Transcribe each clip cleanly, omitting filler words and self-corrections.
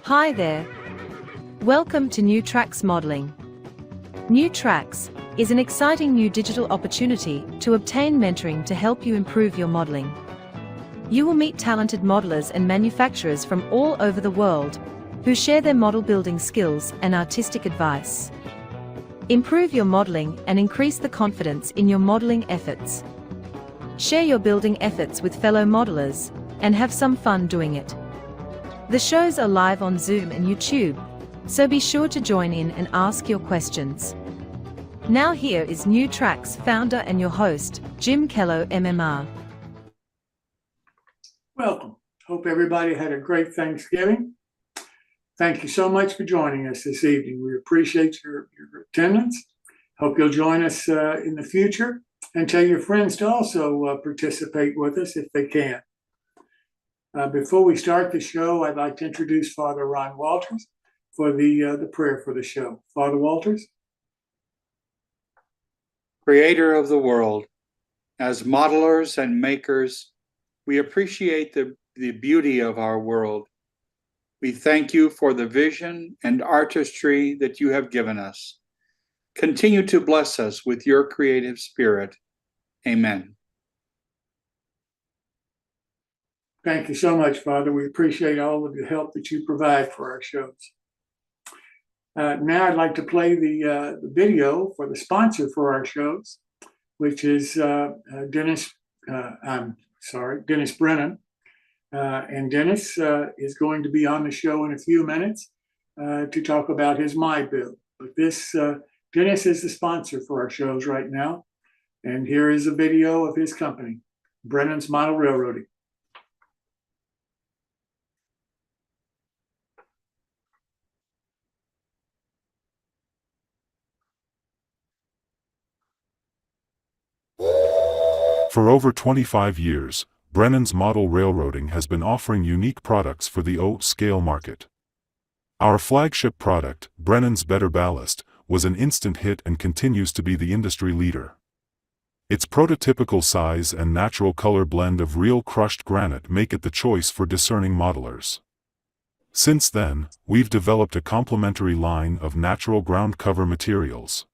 Hi there. Welcome to New Tracks Modeling. New Tracks is an exciting new digital opportunity to obtain mentoring to help you improve your modeling. You will meet talented modelers and manufacturers from all over the world who share their model building skills and artistic advice. Improve your modeling and increase the confidence in your modeling efforts. Share your building efforts with fellow modelers and have some fun doing it. The shows are live on Zoom and YouTube, so be sure to join in and ask your questions. Now here is New Tracks founder and your host, Jim Kello, NMRA. Welcome. Hope everybody had a great Thanksgiving. Thank you so much for joining us this evening. We appreciate your attendance. Hope you'll join us in the future and tell your friends to also participate with us if they can. Before we start the show, I'd like to introduce Father Ron Walters for the prayer for the show. Father Walters. Creator of the world, as modelers and makers, we appreciate the beauty of our world. We thank you for the vision and artistry that you have given us. Continue to bless us with your creative spirit. Amen. Thank you so much, Father. We appreciate all of the help that you provide for our shows. Now I'd like to play the video for the sponsor for our shows, which is Dennis Brennan. And Dennis is going to be on the show in a few minutes to talk about his My Build. But Dennis is the sponsor for our shows right now. And here is a video of his company, Brennan's Model Railroading. For over 25 years, Brennan's Model Railroading has been offering unique products for the O-scale market. Our flagship product, Brennan's Better Ballast, was an instant hit and continues to be the industry leader. Its prototypical size and natural color blend of real crushed granite make it the choice for discerning modelers. Since then, we've developed a complementary line of natural ground cover materials.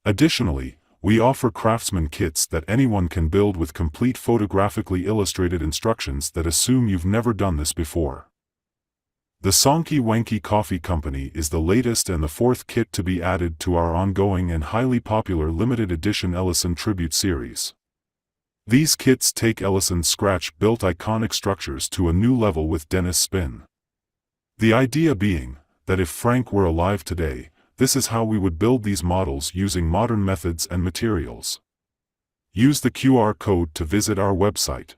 Additionally, we offer craftsman kits that anyone can build with complete photographically illustrated instructions that assume you've never done this before. The Swanky Coffee Company is the latest and the fourth kit to be added to our ongoing and highly popular limited edition Ellison Tribute series. These kits take Ellison's scratch-built iconic structures to a new level with Dennis' spin. The idea being that if Frank were alive today, this is how we would build these models using modern methods and materials. Use the QR code to visit our website.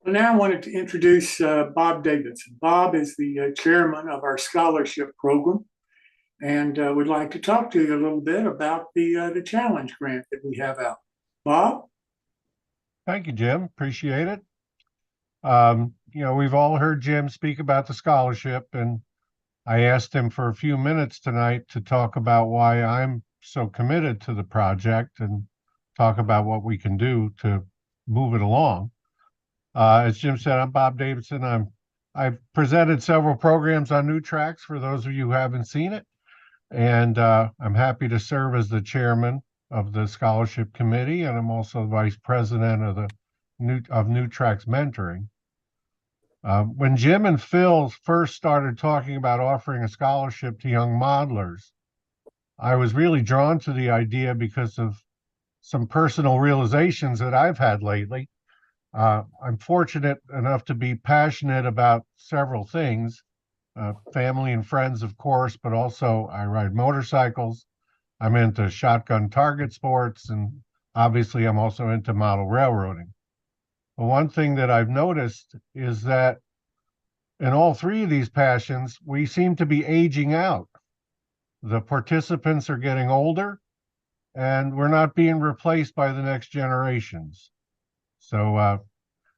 Well, now I wanted to introduce Bob Davidson. Bob is the chairman of our scholarship program, and would like to talk to you a little bit about the challenge grant that we have out. Bob? Thank you, Jim. Appreciate it. We've all heard Jim speak about the scholarship, and I asked him for a few minutes tonight to talk about why I'm so committed to the project and talk about what we can do to move it along. As Jim said, I'm Bob Davidson. I've presented several programs on New Tracks for those of you who haven't seen it, and I'm happy to serve as the chairman of the scholarship committee, and I'm also the vice president of New Tracks Mentoring. When Jim and Phil first started talking about offering a scholarship to young modelers, I was really drawn to the idea because of some personal realizations that I've had lately. I'm fortunate enough to be passionate about several things, family and friends, of course, but also I ride motorcycles. I'm into shotgun target sports, and obviously I'm also into model railroading. But one thing that I've noticed is that in all three of these passions, we seem to be aging out. The participants are getting older, and we're not being replaced by the next generations. So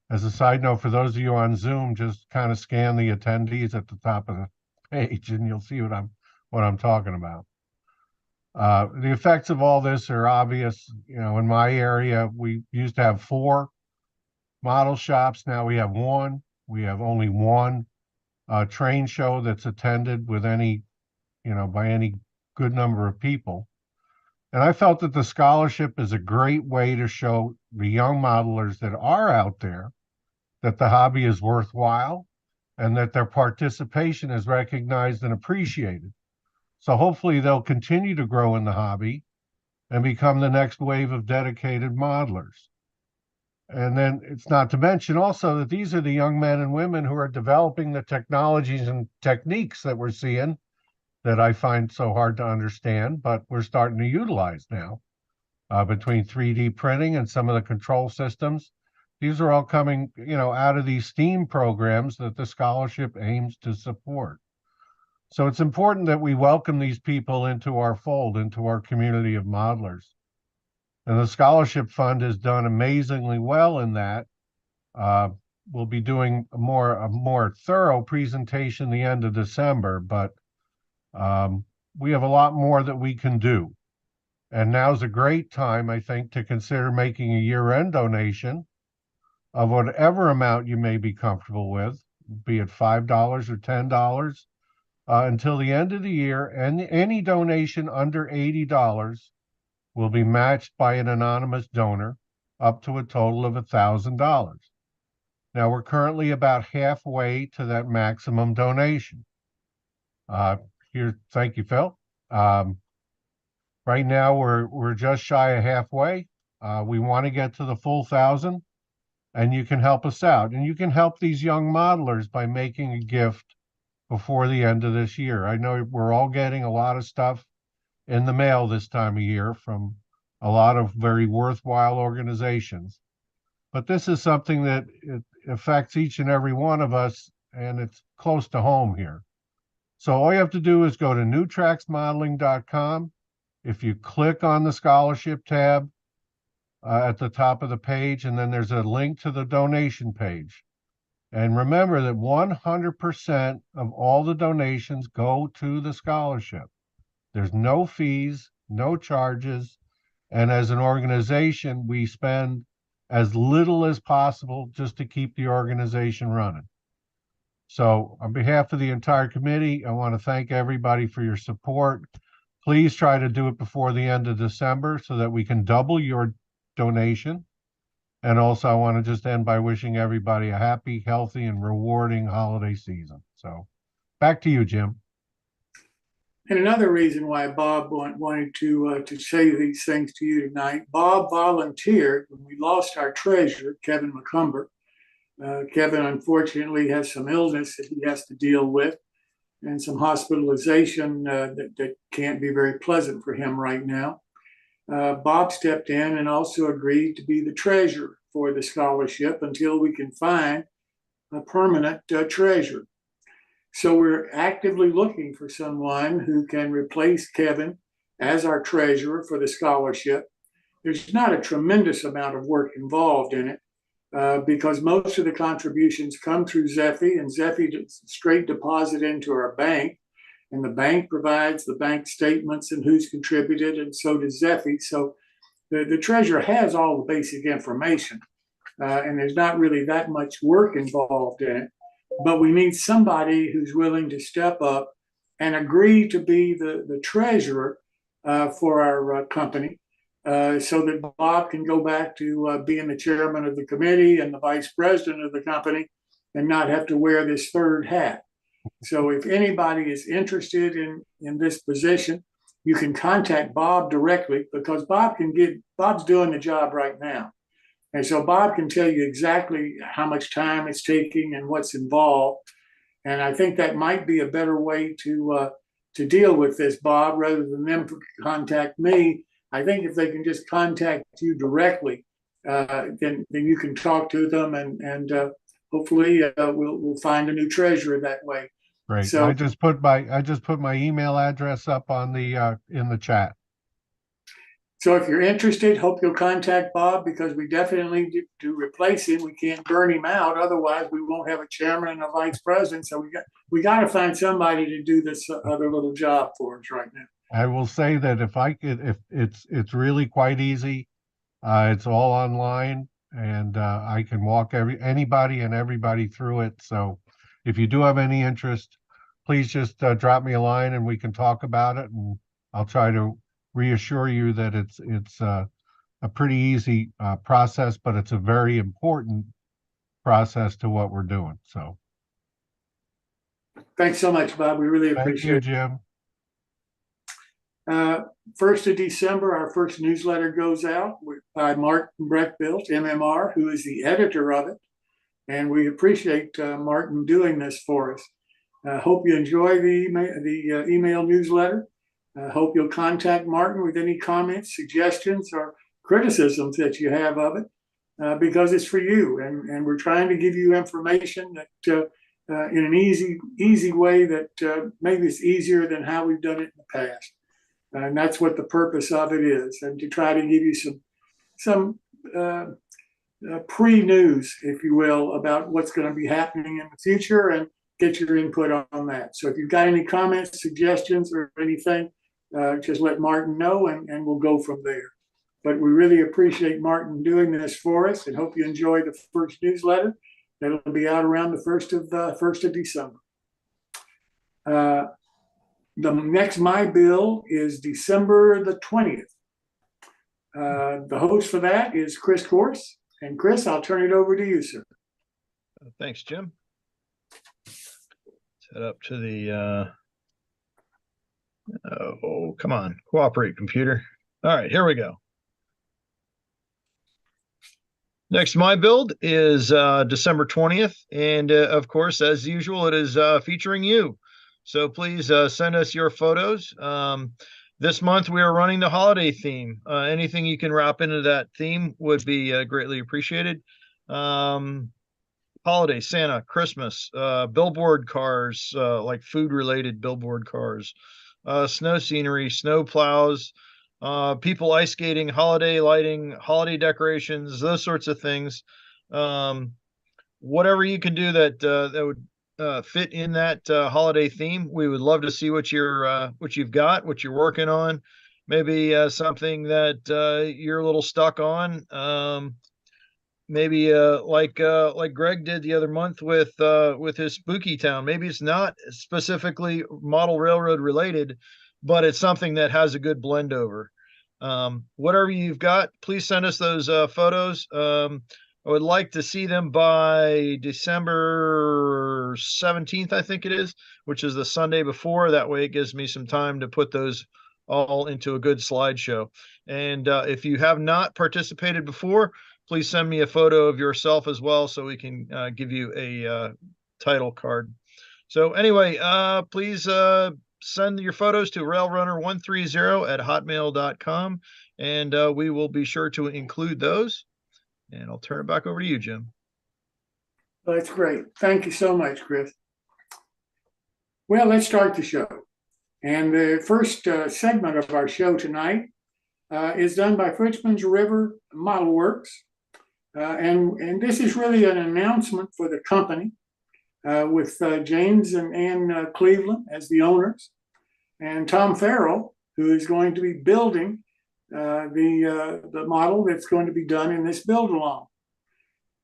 as a side note, for those of you on Zoom, just kind of scan the attendees at the top of the page, and you'll see what I'm talking about. The effects of all this are obvious. You know, in my area, we used to have 4 model shops. Now we have 1. We have only 1 train show that's attended with any, by any good number of people. And I felt that the scholarship is a great way to show the young modelers that are out there that the hobby is worthwhile and that their participation is recognized and appreciated. So hopefully they'll continue to grow in the hobby and become the next wave of dedicated modelers. And then it's not to mention also that these are the young men and women who are developing the technologies and techniques that we're seeing that I find so hard to understand, but we're starting to utilize now between 3D printing and some of the control systems. These are all coming, out of these STEAM programs that the scholarship aims to support. So it's important that we welcome these people into our fold, into our community of modelers. And the scholarship fund has done amazingly well in that. We'll be doing a more thorough presentation the end of December, but we have a lot more that we can do. And now's a great time, I think, to consider making a year-end donation of whatever amount you may be comfortable with, be it $5 or $10, until the end of the year. And any donation under $80 will be matched by an anonymous donor up to a total of $1,000. Now, we're currently about halfway to that maximum donation. Thank you, Phil. Right now, we're just shy of halfway. We want to get to the full 1,000, and you can help us out. And you can help these young modelers by making a gift before the end of this year. I know we're all getting a lot of stuff in the mail this time of year from a lot of very worthwhile organizations. But this is something that it affects each and every one of us, and it's close to home here. So all you have to do is go to newtracksmodeling.com. If you click on the scholarship tab at the top of the page, and then there's a link to the donation page. And remember that 100% of all the donations go to the scholarship. There's no fees, no charges. And as an organization, we spend as little as possible just to keep the organization running. So on behalf of the entire committee, I want to thank everybody for your support. Please try to do it before the end of December so that we can double your donation. And also, I want to just end by wishing everybody a happy, healthy, and rewarding holiday season. So back to you, Jim. And another reason why Bob wanted to say these things to you tonight, Bob volunteered when we lost our treasurer, Kevin McCumber. Kevin, unfortunately, has some illness that he has to deal with and some hospitalization that can't be very pleasant for him right now. Bob stepped in and also agreed to be the treasurer for the scholarship until we can find a permanent treasurer. So we're actively looking for someone who can replace Kevin as our treasurer for the scholarship. There's not a tremendous amount of work involved in it because most of the contributions come through Zeffy, and Zeffy straight deposit into our bank. And the bank provides the bank statements and who's contributed, and so does Zeffy. So the treasurer has all the basic information, and there's not really that much work involved in it. But we need somebody who's willing to step up and agree to be the treasurer for our company so that Bob can go back to being the chairman of the committee and the vice president of the company and not have to wear this third hat. So if anybody is interested in this position, you can contact Bob directly because Bob's doing the job right now. And so Bob can tell you exactly how much time it's taking and what's involved. And I think that might be a better way to deal with this, Bob, rather than them contact me. I think if they can just contact you directly, then you can talk to them and hopefully we'll find a new treasurer that way. Great. So I just put my email address up on the in the chat. So if you're interested, hope you'll contact Bob because we definitely do replace him. We can't burn him out. Otherwise, we won't have a chairman and a vice president. So we got to find somebody to do this other little job for us right now. I will say that if it's really quite easy. It's all online, and I can walk anybody and everybody through it. So if you do have any interest, please just drop me a line and we can talk about it. And I'll try to reassure you that it's a pretty easy process, but it's a very important process to what we're doing. So Thanks so much, Bob. We really thank appreciate you, it. Jim. 1st of December, our first newsletter goes out by Martin Breckbiel, NMR, who is the editor of it. And we appreciate Martin doing this for us. Hope you enjoy the email newsletter. Hope you'll contact Martin with any comments, suggestions, or criticisms that you have of it, because it's for you. And we're trying to give you information that in an easy way that maybe it's easier than how we've done it in the past. And that's what the purpose of it is, and to try to give you some pre-news, if you will, about what's going to be happening in the future and get your input on that. So if you've got any comments, suggestions, or anything, just let Martin know, and we'll go from there. But we really appreciate Martin doing this for us, and hope you enjoy the first newsletter. That'll be out around the 1st of December. The next My Bill is December the 20th. The host for that is Chris Corse. And Chris, I'll turn it over to you, sir. Thanks, Jim. Head up to the, oh, come on, cooperate, computer. All right, here we go. Next, my build is December 20th. And of course, as usual, it is featuring you. So please send us your photos. This month we are running the holiday theme. Anything you can wrap into that theme would be greatly appreciated. Holiday, Santa, Christmas, billboard cars, like food related billboard cars, snow scenery, snow plows, people ice skating, holiday lighting, holiday decorations, those sorts of things. Whatever you can do that would fit in that holiday theme. We would love to see what you've got, what you're working on. Maybe something that you're a little stuck on. Maybe like Greg did the other month with his Spooky Town. Maybe it's not specifically model railroad related, but it's something that has a good blend over. Whatever you've got, please send us those photos. I would like to see them by December 17th, I think it is, which is the Sunday before. That way it gives me some time to put those all into a good slideshow. And if you have not participated before, please send me a photo of yourself as well, so we can give you a title card. So anyway, please send your photos to railrunner130@hotmail.com, and we will be sure to include those. And I'll turn it back over to you, Jim. Well, that's great. Thank you so much, Chris. Well, let's start the show. And the first segment of our show tonight is done by Frenchman's River Model Works. And this is really an announcement for the company with James and Ann Cleveland as the owners, and Tom Farrell, who is going to be building the model that's going to be done in this build along.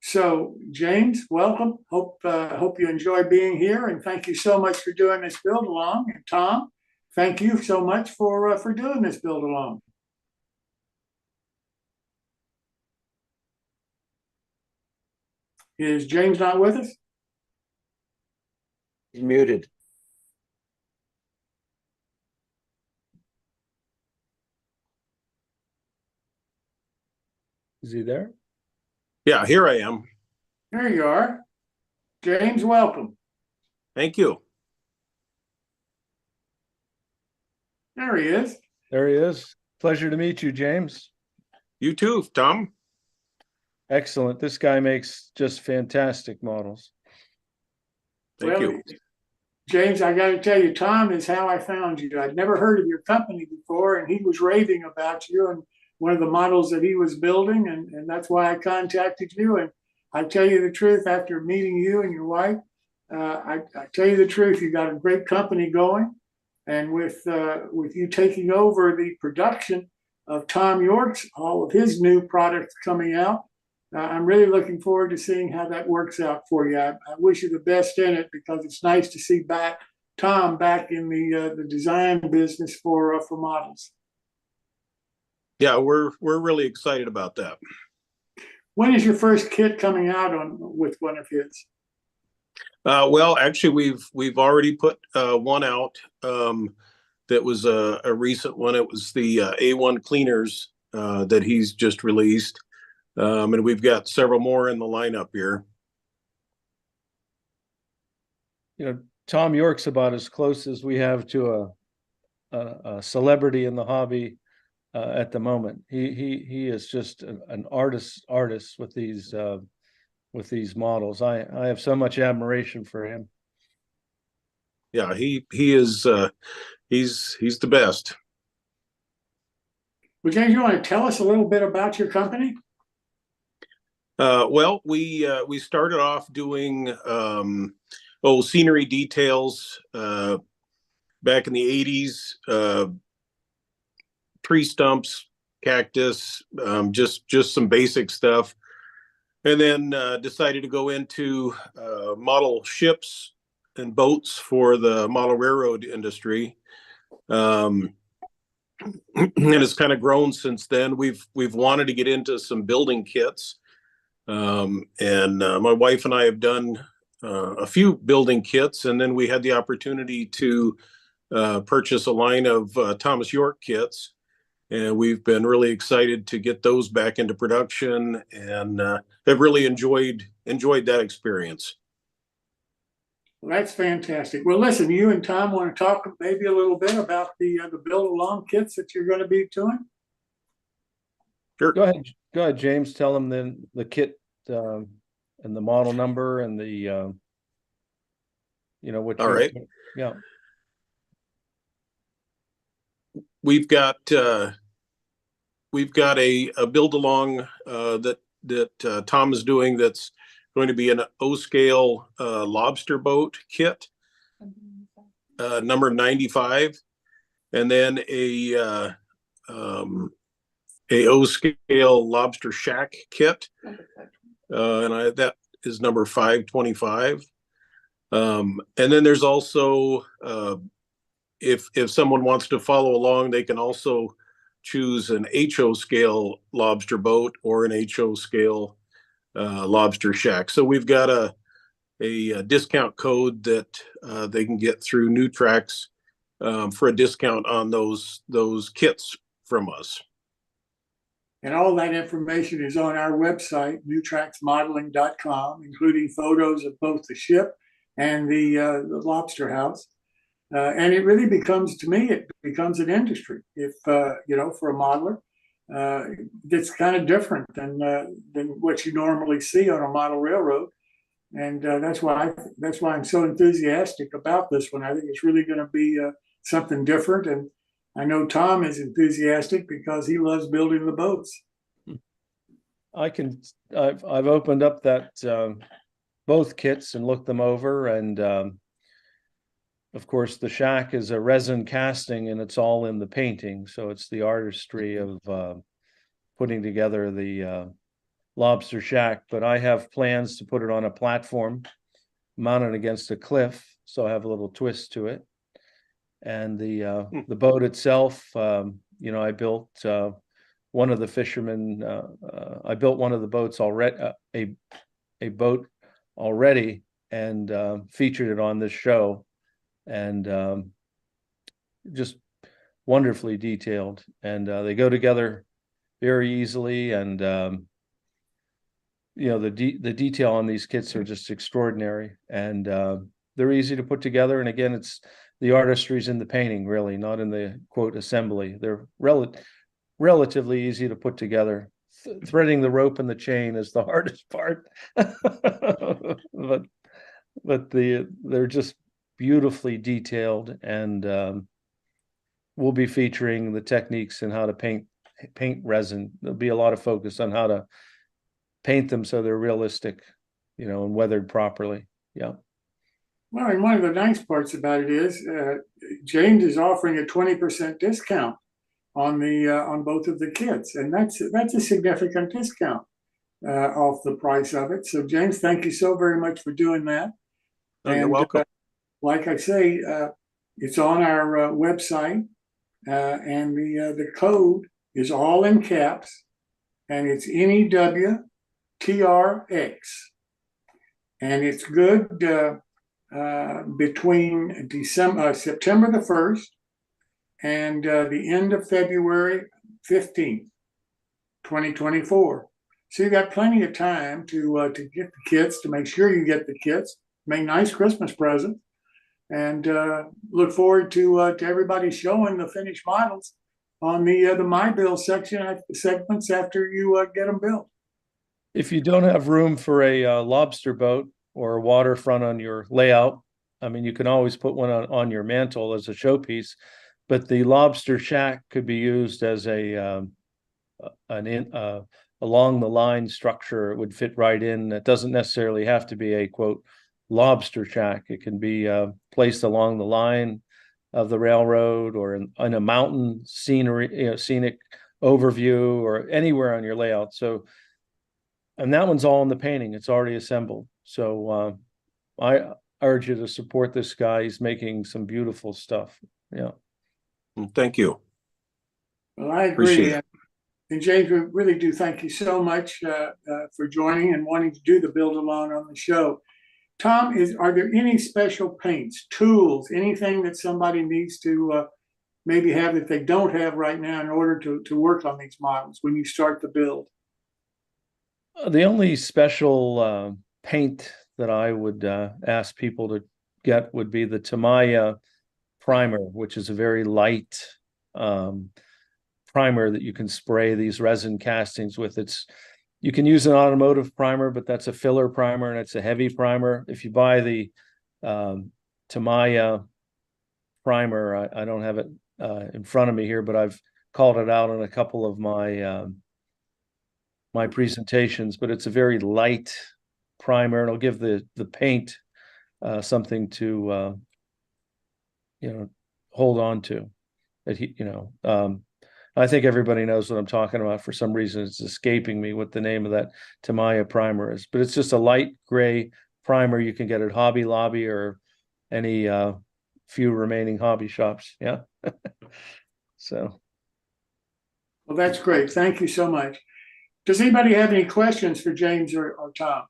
So, James, welcome. Hope you enjoy being here, and thank you so much for doing this build along. And Tom, thank you so much for doing this build along. Is James not with us? He's muted. Is he there? Yeah, here I am. There you are. James, welcome. Thank you. There he is. There he is. Pleasure to meet you, James. You too, Tom. Excellent. This guy makes just fantastic models. Thank you. James, I got to tell you, Tom is how I found you. I'd never heard of your company before, and he was raving about you and one of the models that he was building, and that's why I contacted you. And I tell you the truth, after meeting you and your wife, I tell you the truth, you got a great company going, And with you taking over the production of Tom York's, all of his new products coming out, I'm really looking forward to seeing how that works out for you. I wish you the best in it, because it's nice to see Tom back in the design business for models. Yeah, we're really excited about that. When is your first kit coming out with one of his? Well, actually, we've already put one out. That was a recent one. It was the A1 cleaners that he's just released. And we've got several more in the lineup here. You know, Tom York's about as close as we have to a celebrity in the hobby at the moment. He is just an artist with these models. I have so much admiration for him. Yeah, he is he's the best. Well, James, you want to tell us a little bit about your company? Well, we started off doing scenery details back in the 80s, tree stumps, cactus, just some basic stuff, and then decided to go into model ships and boats for the model railroad industry. And it's kind of grown since then. We've wanted to get into some building kits. And my wife and I have done a few building kits, and then we had the opportunity to purchase a line of Thomas York kits, and we've been really excited to get those back into production, and have really enjoyed that experience. Well, that's fantastic. Well, listen, you and Tom want to talk maybe a little bit about the build along kits that you're going to be doing? Sure. Go ahead, James. Tell them then the kit and the model number and the what. All right. Yeah. We've got a build along that Tom is doing, that's going to be an O-scale lobster boat kit, number 95, and then a O-scale lobster shack kit, and that is number 525. And then there's also if someone wants to follow along, they can also choose an HO scale lobster boat or an HO scale lobster shack. So we've got a discount code that they can get through NewTracks for a discount on those kits from us. And all that information is on our website, newtracksmodeling.com, including photos of both the ship and the lobster house. And it really becomes, to me, it becomes an industry. If, for a modeler, it's kind of different than what you normally see on a model railroad. And that's why I'm so enthusiastic about this one. I think it's really going to be something different. And I know Tom is enthusiastic because he loves building the boats. I've opened up that both kits and looked them over, and of course the shack is a resin casting, and it's all in the painting, so it's the artistry of putting together the lobster shack. But I have plans to put it on a platform mounted against a cliff, so I have a little twist to it. And the boat itself, I built one of the fishermen. I built one of the boats already, a boat already, and featured it on this show, and just wonderfully detailed. And they go together very easily, and the detail on these kits are just extraordinary, and they're easy to put together. And again, it's the artistry's in the painting, really, not in the quote assembly. They're relatively easy to put together. Threading the rope and the chain is the hardest part, but they're just beautifully detailed, and we'll be featuring the techniques and how to paint resin. There'll be a lot of focus on how to paint them so they're realistic, and weathered properly. Yeah. Well, and one of the nice parts about it is James is offering a 20% discount on both of the kits, and that's a significant discount off the price of it. So, James, thank you so very much for doing that. Oh, you're welcome. Like I say, it's on our website, and the code is all in caps, and it's NEWTRX, and it's good between September the 1st and the end of February 15th, 2024. So you got plenty of time to get the kits, to make sure you get the kits, make nice Christmas presents, and look forward to everybody showing the finished models on the My Build segments after you get them built. If you don't have room for a lobster boat or a waterfront on your layout, I mean, you can always put one on your mantle as a showpiece, but the lobster shack could be used as along the line structure. It would fit right in. It doesn't necessarily have to be a quote lobster shack. It can be placed along the line of the railroad or in a mountain scenery, scenic overview, or anywhere on your layout. So, and that one's all in the painting. It's already assembled. So I urge you to support this guy. He's making some beautiful stuff. Yeah. Thank you. Well, I agree. And James, we really do thank you so much for joining and wanting to do the Build Alone on the show. Tom, are there any special paints, tools, anything that somebody needs to maybe have that they don't have right now in order to work on these models when you start the build? The only special paint that I would ask people to get would be the Tamiya primer, which is a very light primer that you can spray these resin castings with. You can use an automotive primer, but that's a filler primer and it's a heavy primer. If you buy the Tamiya primer, I don't have it in front of me here, but I've called it out in a couple of my my presentations, but it's a very light primer. It'll give the paint something to hold on to. I think everybody knows what I'm talking about. For some reason, it's escaping me what the name of that Tamiya primer is, but it's just a light gray primer. You can get at Hobby Lobby or any few remaining hobby shops. Yeah. So. Well, that's great. Thank you so much. Does anybody have any questions for James or Tom?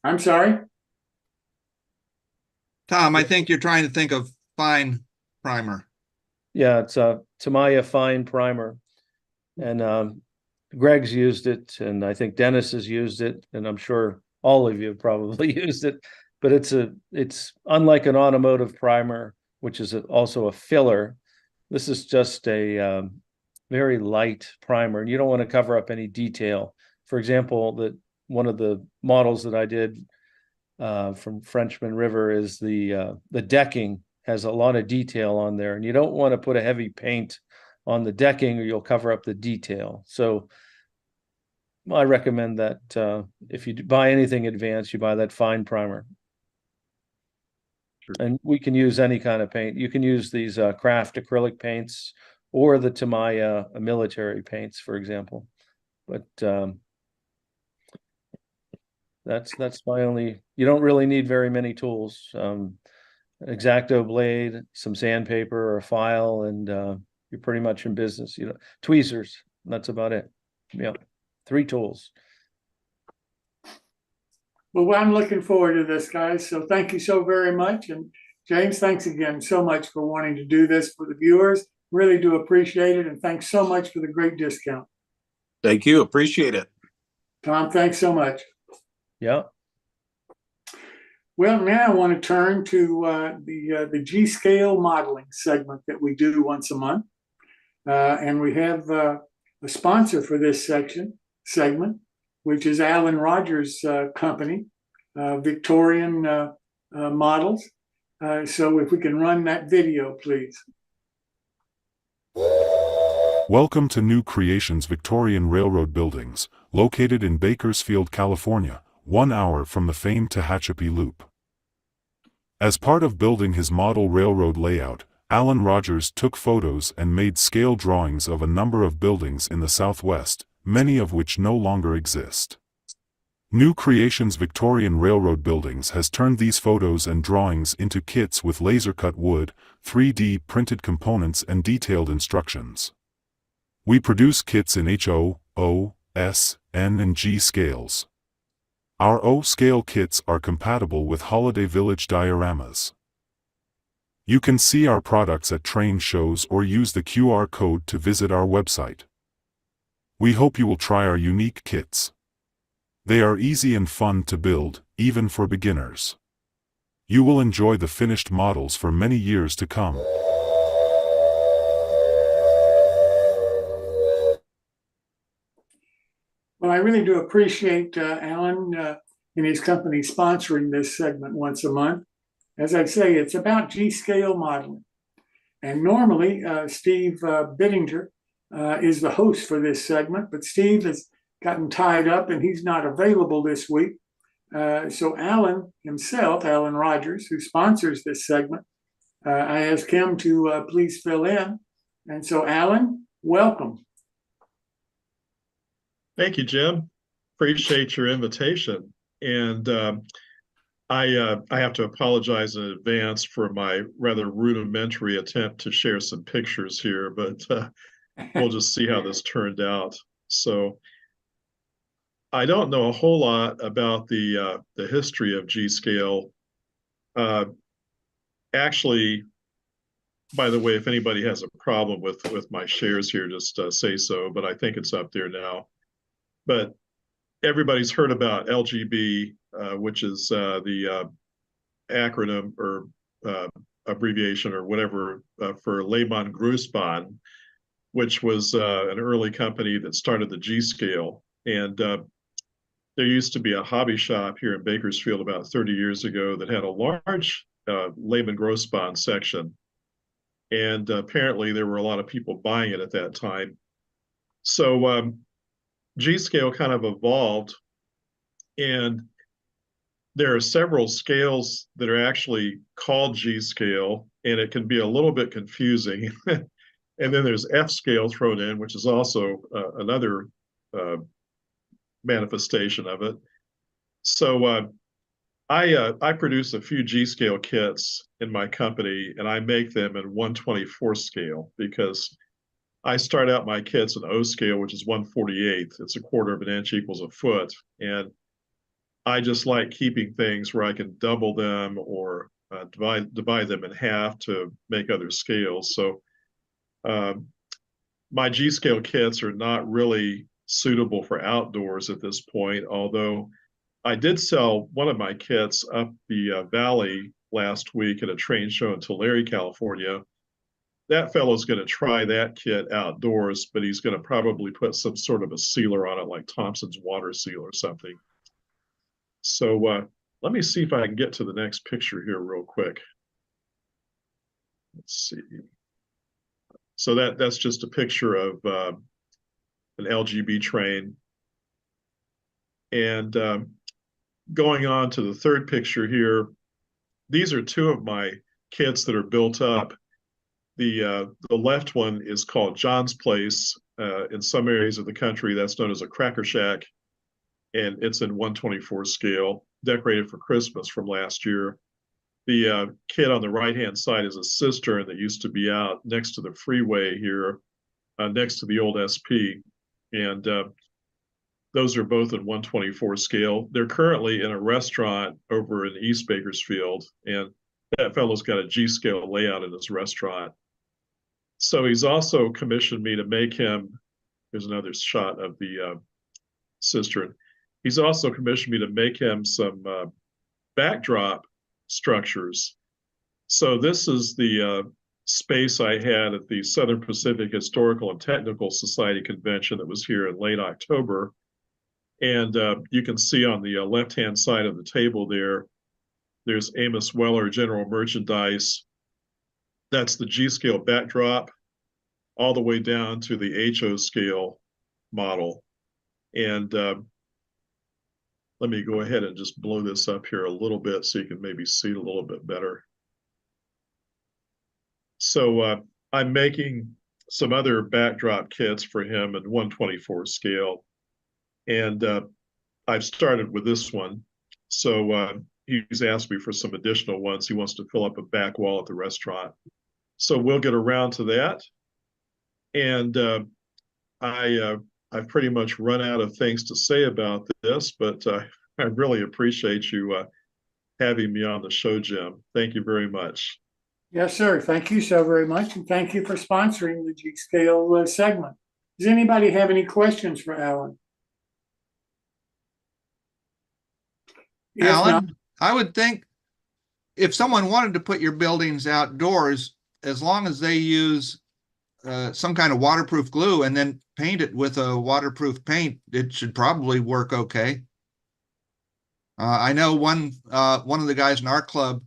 I'm sorry? Tom, I think you're trying to think of fine primer. Yeah, it's a Tamiya fine primer. And Greg's used it, and I think Dennis has used it, and I'm sure all of you have probably used it. But it's unlike an automotive primer, which is also a filler. This is just a very light primer, and you don't want to cover up any detail. For example, one of the models that I did from Frenchman River is the decking has a lot of detail on there, and you don't want to put a heavy paint on the decking or you'll cover up the detail. So I recommend that if you buy anything advanced, you buy that fine primer. And we can use any kind of paint. You can use these craft acrylic paints or the Tamiya military paints, for example. But that's my only. You don't really need very many tools. An X-Acto blade, some sandpaper or a file, and you're pretty much in business. Tweezers. That's about it. Yeah, 3 tools. Well, I'm looking forward to this, guys. So thank you so very much. And James, thanks again so much for wanting to do this for the viewers. Really do appreciate it. And thanks so much for the great discount. Thank you. Appreciate it. Tom, thanks so much. Yeah. Well, now I want to turn to the G-scale modeling segment that we do once a month. And we have a sponsor for this segment, which is Alan Rogers' company, Victorian Models. So if we can run that video, please. Welcome to New Creations Victorian Railroad Buildings, located in Bakersfield, California, 1 hour from the famed Tehachapi Loop. As part of building his model railroad layout, Alan Rogers took photos and made scale drawings of a number of buildings in the Southwest, many of which no longer exist. New Creations Victorian Railroad Buildings has turned these photos and drawings into kits with laser-cut wood, 3D printed components and detailed instructions. We produce kits in HO, O, S, N and G scales. Our O scale kits are compatible with Holiday Village dioramas. You can see our products at train shows or use the QR code to visit our website. We hope you will try our unique kits. They are easy and fun to build, even for beginners. You will enjoy the finished models for many years to come. Well, I really do appreciate Alan and his company sponsoring this segment once a month. As I say, it's about G-scale modeling. And normally, Steve Bittinger is the host for this segment, but Steve has gotten tied up and he's not available this week. So Alan himself, Alan Rogers, who sponsors this segment, I asked him to please fill in. And so Alan, welcome. Thank you, Jim. Appreciate your invitation. And I have to apologize in advance for my rather rudimentary attempt to share some pictures here, but we'll just see how this turned out. So I don't know a whole lot about the history of G-scale. Actually, by the way, if anybody has a problem with my shares here, just say so, but I think it's up there now. But everybody's heard about LGB, which is the acronym or abbreviation or whatever for Lehmann Grussbahn, which was an early company that started the G-scale. And there used to be a hobby shop here in Bakersfield about 30 years ago that had a large Lehmann Grussbahn section. And apparently there were a lot of people buying it at that time. So G-scale kind of evolved, and there are several scales that are actually called G-scale, and it can be a little bit confusing. And then there's F-scale thrown in, which is also another manifestation of it. So I produce a few G-scale kits in my company, and I make them in 1/24 scale because I start out my kits in O scale, which is 1/48. It's a 1/4 of an inch equals a foot. And I just like keeping things where I can double them or divide them in half to make other scales. So my G-scale kits are not really suitable for outdoors at this point, although I did sell one of my kits up the valley last week at a train show in Tulare, California. That fellow's going to try that kit outdoors, but he's going to probably put some sort of a sealer on it, like Thompson's water seal or something. So let me see if I can get to the next picture here real quick. Let's see. So that's just a picture of an LGB train. And going on to the third picture here, these are two of my kits that are built up. The left one is called John's Place. In some areas of the country, that's known as a cracker shack, and it's in 1/24 scale, decorated for Christmas from last year. The kit on the right-hand side is a cistern that used to be out next to the freeway here, next to the old SP, and those are both in 1/24 scale. They're currently in a restaurant over in East Bakersfield, and that fellow's got a G-scale layout in his restaurant. So he's also commissioned me to make him, here's another shot of the cistern. He's also commissioned me to make him some backdrop structures. So this is the space I had at the Southern Pacific Historical and Technical Society convention that was here in late October. And you can see on the left-hand side of the table there's Amos Weller General Merchandise. That's the G-scale backdrop. all the way down to the HO scale model. And let me go ahead and just blow this up here a little bit so you can maybe see it a little bit better. So I'm making some other backdrop kits for him in 1/24 scale. And I've started with this one. So he's asked me for some additional ones. He wants to fill up a back wall at the restaurant. So we'll get around to that. And I've pretty much run out of things to say about this, but I really appreciate you having me on the show, Jim. Thank you very much. Yes, sir. Thank you so very much. And thank you for sponsoring the G-Scale segment. Does anybody have any questions for Alan? If Alan, not, I would think if someone wanted to put your buildings outdoors, as long as they use some kind of waterproof glue and then paint it with a waterproof paint, it should probably work okay. I know one of the guys in our club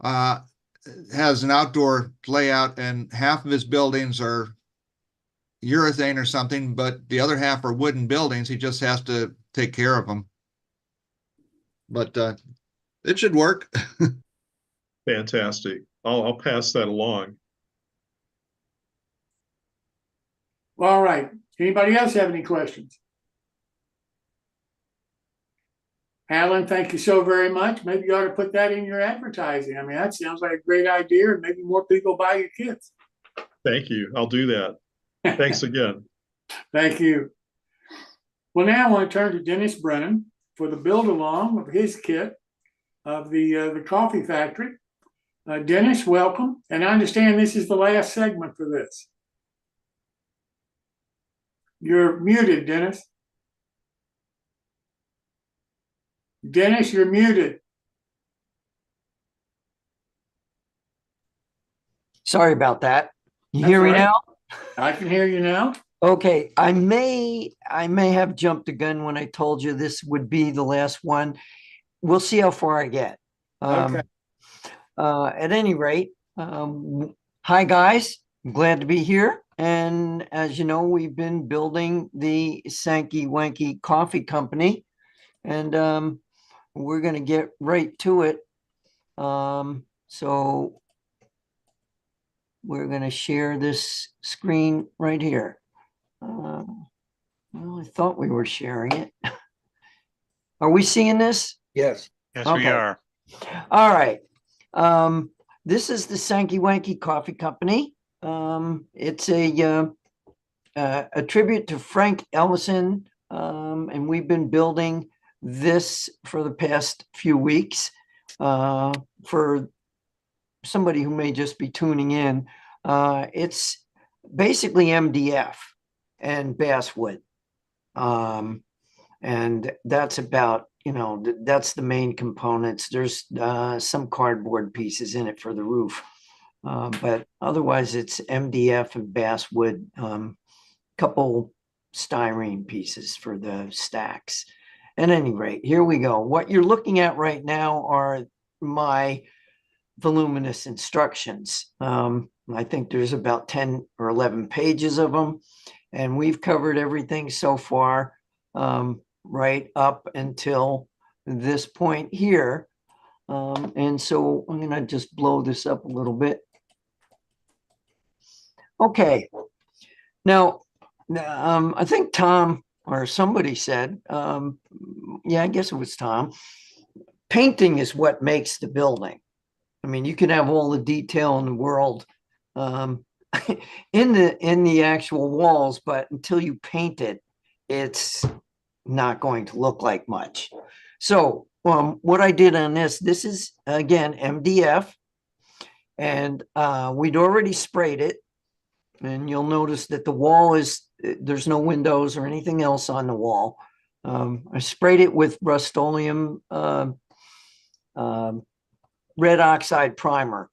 has an outdoor layout, and half of his buildings are urethane or something, but the other half are wooden buildings. He just has to take care of them. But it should work. Fantastic. I'll pass that along. all right. Anybody else have any questions? Alan, thank you so very much. Maybe you ought to put that in your advertising. I mean, that sounds like a great idea, and maybe more people buy your kits. Thank you. I'll do that. Thanks again. Thank you. Well, now I want to turn to Dennis Brennan for the build along of his kit of the coffee factory. Dennis, welcome. And I understand this is the last segment for this. You're muted, Dennis. Dennis, you're muted. Sorry about that. You That's hear me right. now? I can hear you now. Okay, I may have jumped the gun when I told you this would be the last one. We'll see how far I get. Okay. At any rate, hi guys, I'm glad to be here. And as you know, we've been building the Sanky Wanky Coffee Company, and we're going to get right to it. So we're going to share this screen right here. Well, I thought we were sharing it. Are we seeing this? Yes. Yes, Okay. we are. All right. This is the Sanky Wanky Coffee Company. It's a tribute to Frank Ellison, and we've been building this for the past few weeks. For somebody who may just be tuning in, it's basically MDF and basswood, and that's about, you know, that's the main components. There's some cardboard pieces in it for the roof, but otherwise it's MDF and basswood, couple styrene pieces for the stacks. At any rate, here we go. What you're looking at right now are my voluminous instructions. I think there's about 10 or 11 pages of them, and we've covered everything so far, right up until this point here. And so I'm going to just blow this up a little bit. Okay. Now, I think Tom or somebody said, yeah, I guess it was Tom, painting is what makes the building. I mean, you can have all the detail in the world in the actual walls, but until you paint it, it's not going to look like much. So what I did on this is, again, MDF, and we'd already sprayed it. And you'll notice that the wall there's no windows or anything else on the wall. I sprayed it with Rust-Oleum red oxide primer.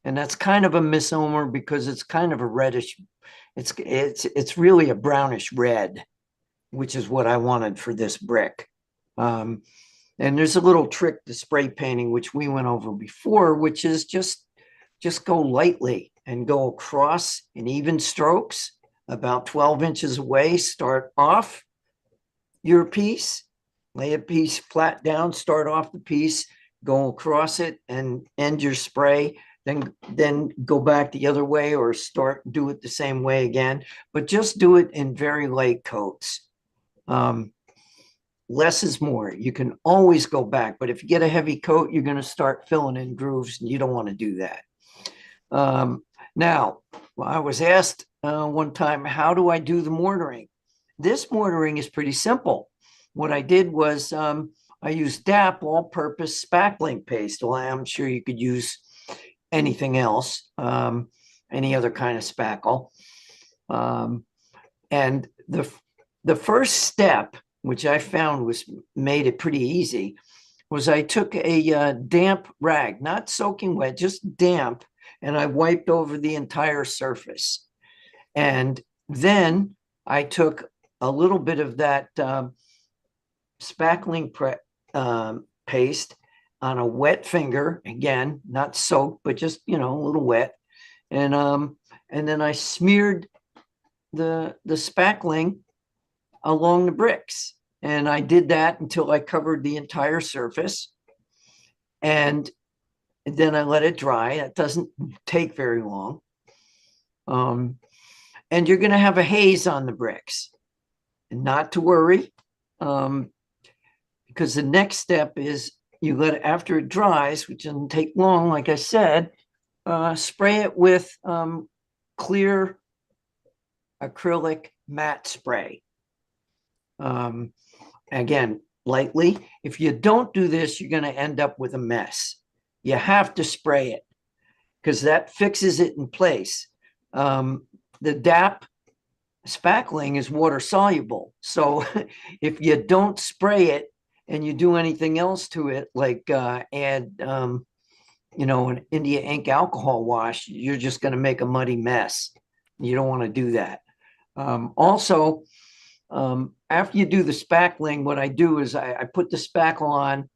And that's kind of a misnomer because it's kind of a reddish, it's really a brownish red, which is what I wanted for this brick. And there's a little trick to spray painting, which we went over before, which is just go lightly and go across in even strokes about 12 inches away. Start off your piece, lay a piece flat down, start off the piece, go across it and end your spray. Then go back the other way or do it the same way again, but just do it in very light coats. Less is more. You can always go back, but if you get a heavy coat, you're going to start filling in grooves, and you don't want to do that. Now, I was asked one time, how do I do the mortaring? This mortaring is pretty simple. What I did was I used DAP, all-purpose spackling paste. Well, I'm sure you could use anything else, any other kind of spackle. And the first step, which I found made it pretty easy, was I took a damp rag, not soaking wet, just damp, and I wiped over the entire surface. And then I took a little bit of that spackling paste on a wet finger, again, not soaked, but just, a little wet. And then I smeared the spackling along the bricks. And I did that until I covered the entire surface. And then I let it dry. That doesn't take very long. And you're going to have a haze on the bricks. And not to worry, because the next step is you let it, after it dries, which doesn't take long, like I said, spray it with clear acrylic matte spray. Again, lightly. If you don't do this, you're going to end up with a mess. You have to spray it because that fixes it in place. The DAP spackling is water soluble. So if you don't spray it and you do anything else to it, like add, an India ink alcohol wash, you're just going to make a muddy mess. You don't want to do that. Also, after you do the spackling, what I do is I put the spackle on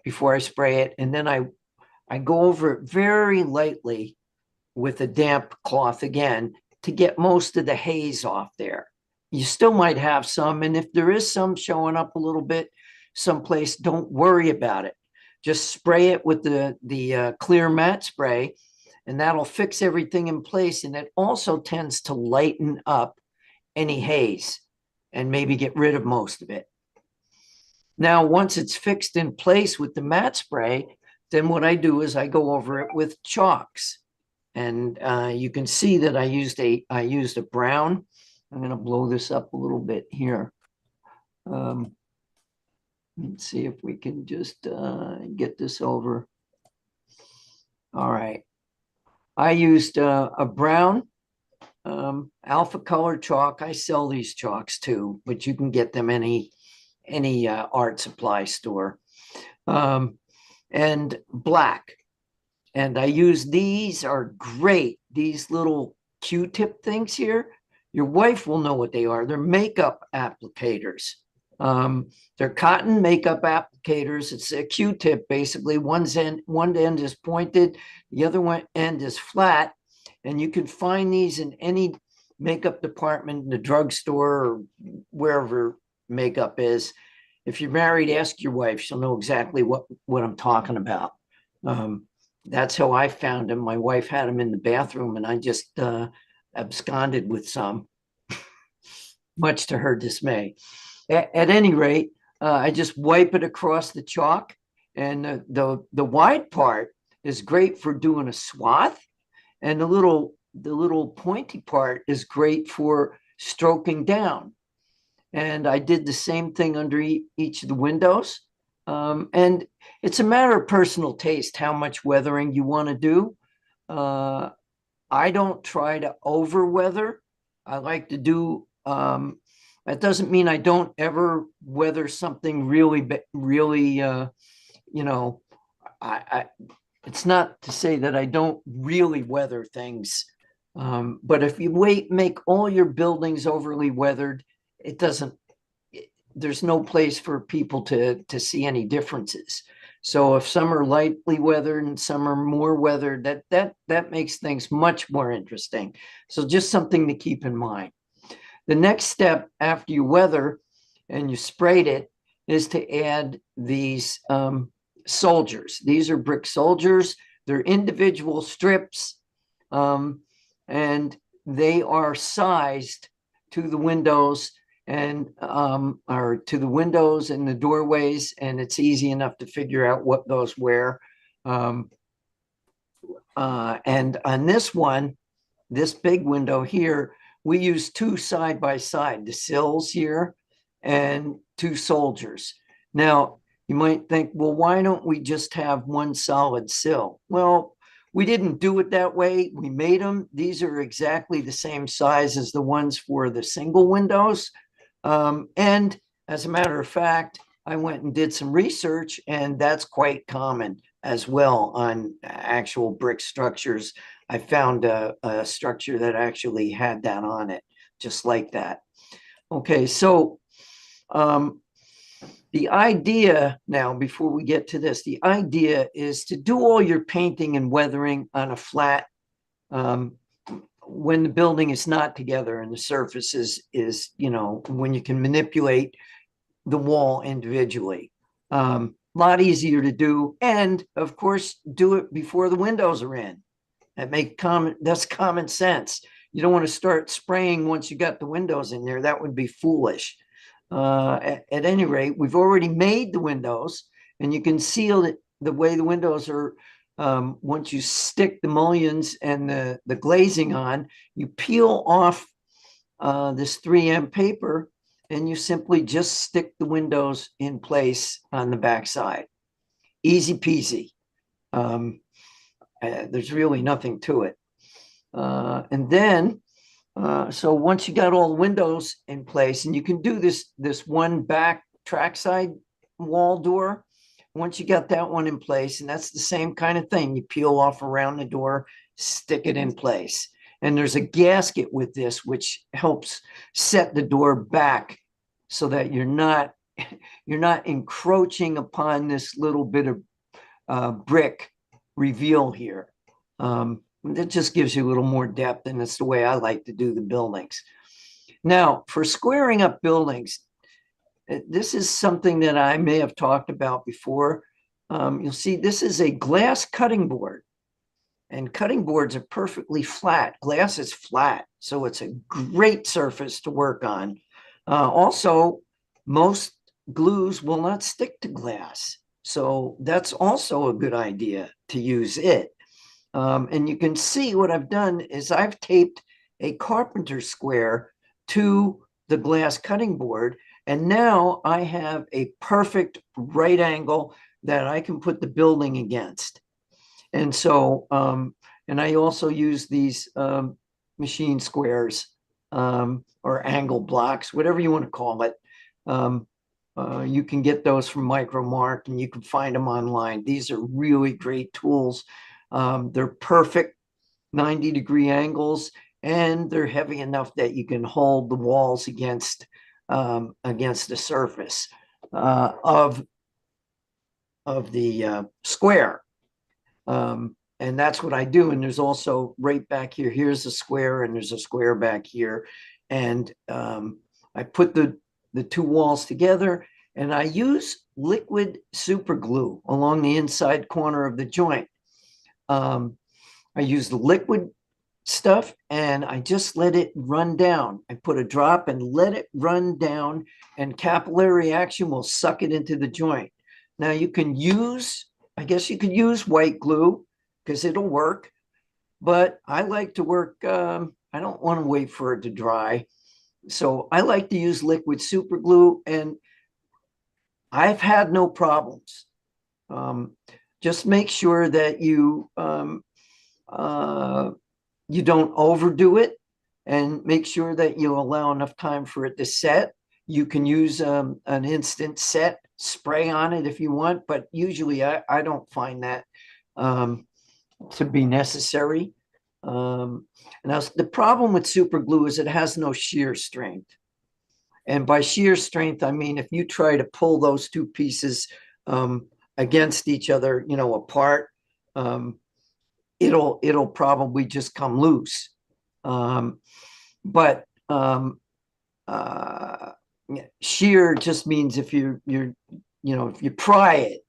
before I spray it, and then I go over it very lightly with a damp cloth again to get most of the haze off there. You still might have some, and if there is some showing up a little bit someplace, don't worry about it. Just spray it with the clear matte spray, and that'll fix everything in place, and it also tends to lighten up any haze and maybe get rid of most of it. Now, once it's fixed in place with the matte spray, then what I do is I go over it with chalks. And you can see that I used a brown. I'm going to blow this up a little bit here. Let's see if we can just get this over. All right. I used a brown alpha color chalk. I sell these chalks too, but you can get them any art supply store. And black. And I use these, are great. These little Q-tip things here. Your wife will know what they are. They're makeup applicators. They're cotton makeup applicators. It's a Q-tip basically. One end is pointed, the other end is flat. And you can find these in any makeup department in the drugstore or wherever makeup is. If you're married, ask your wife. She'll know exactly what I'm talking about. That's how I found them. My wife had them in the bathroom, and I just absconded with some, much to her dismay. At any rate, I just wipe it across the chalk, and the wide part is great for doing a swath, and the little pointy part is great for stroking down. And I did the same thing under each of the windows. And it's a matter of personal taste, how much weathering you want to do. I don't try to over weather. I like to do, that doesn't mean I don't ever weather something really, it's not to say that I don't really weather things. But if you make all your buildings overly weathered, there's no place for people to see any differences. So if some are lightly weathered and some are more weathered, that makes things much more interesting. So just something to keep in mind. The next step after you weather and you sprayed it is to add these soldiers. These are brick soldiers. They're individual strips, and they are sized to the windows and or to the windows and the doorways, and it's easy enough to figure out what goes where. And on this one, this big window here, we use two side by side, the sills here and two soldiers. Now, you might think, well, why don't we just have one solid sill? Well, we didn't do it that way. We made them. These are exactly the same size as the ones for the single windows. And as a matter of fact, I went and did some research, and that's quite common as well on actual brick structures. I found a structure that actually had that on it, just like that. Okay, so the idea now, before we get to this, the idea is to do all your painting and weathering on a flat when the building is not together and the surface is, you know, when you can manipulate the wall individually. A lot easier to do. And of course, do it before the windows are in. That's common sense. You don't want to start spraying once you got the windows in there. That would be foolish. At any rate, we've already made the windows, and you can seal it the way the windows are. Once you stick the mullions and the glazing on, you peel off this 3M paper, and you simply just stick the windows in place on the back side. Easy peasy. There's really nothing to it. And then, so once you got all the windows in place, and you can do this one back trackside wall door, once you got that one in place, and that's the same kind of thing, you peel off around the door, stick it in place. And there's a gasket with this, which helps set the door back so that you're not encroaching upon this little bit of brick reveal here. That just gives you a little more depth, and it's the way I like to do the buildings. Now, for squaring up buildings, this is something that I may have talked about before. You'll see this is a glass cutting board, and cutting boards are perfectly flat. Glass is flat, so it's a great surface to work on. Also, most glues will not stick to glass, so that's also a good idea to use it. And you can see what I've done is I've taped a carpenter square to the glass cutting board, and now I have a perfect right angle that I can put the building against. And so, and I also use these machine squares or angle blocks, whatever you want to call it. You can get those from MicroMark, and you can find them online. These are really great tools. They're perfect 90-degree angles, and they're heavy enough that you can hold the walls against the surface of the square. And that's what I do. And there's also right back here, here's a square, and there's a square back here. And I put the two walls together, and I use liquid super glue along the inside corner of the joint. I use the liquid stuff, and I just let it run down. I put a drop and let it run down, and capillary action will suck it into the joint. Now you can use, I guess you could use white glue because it'll work, but I like to work, I don't want to wait for it to dry. So I like to use liquid super glue, and I've had no problems. Just make sure that you don't overdo it, and make sure that you allow enough time for it to set. You can use an instant set spray on it if you want, but usually I don't find that to be necessary. Now, the problem with super glue is it has no shear strength. And by shear strength, I mean if you try to pull those two pieces against each other, apart, it'll probably just come loose. But shear just means if if you pry it,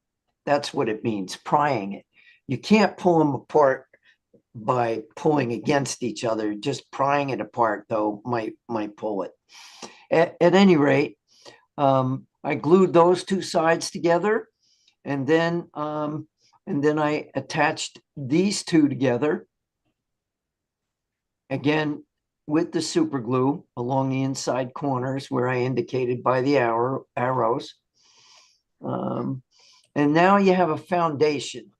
that's what it means, prying it. You can't pull them apart by pulling against each other. Just prying it apart, though, might pull it. At any rate, I glued those two sides together, and then I attached these two together again with the super glue along the inside corners where I indicated by the arrows. And now you have a foundation.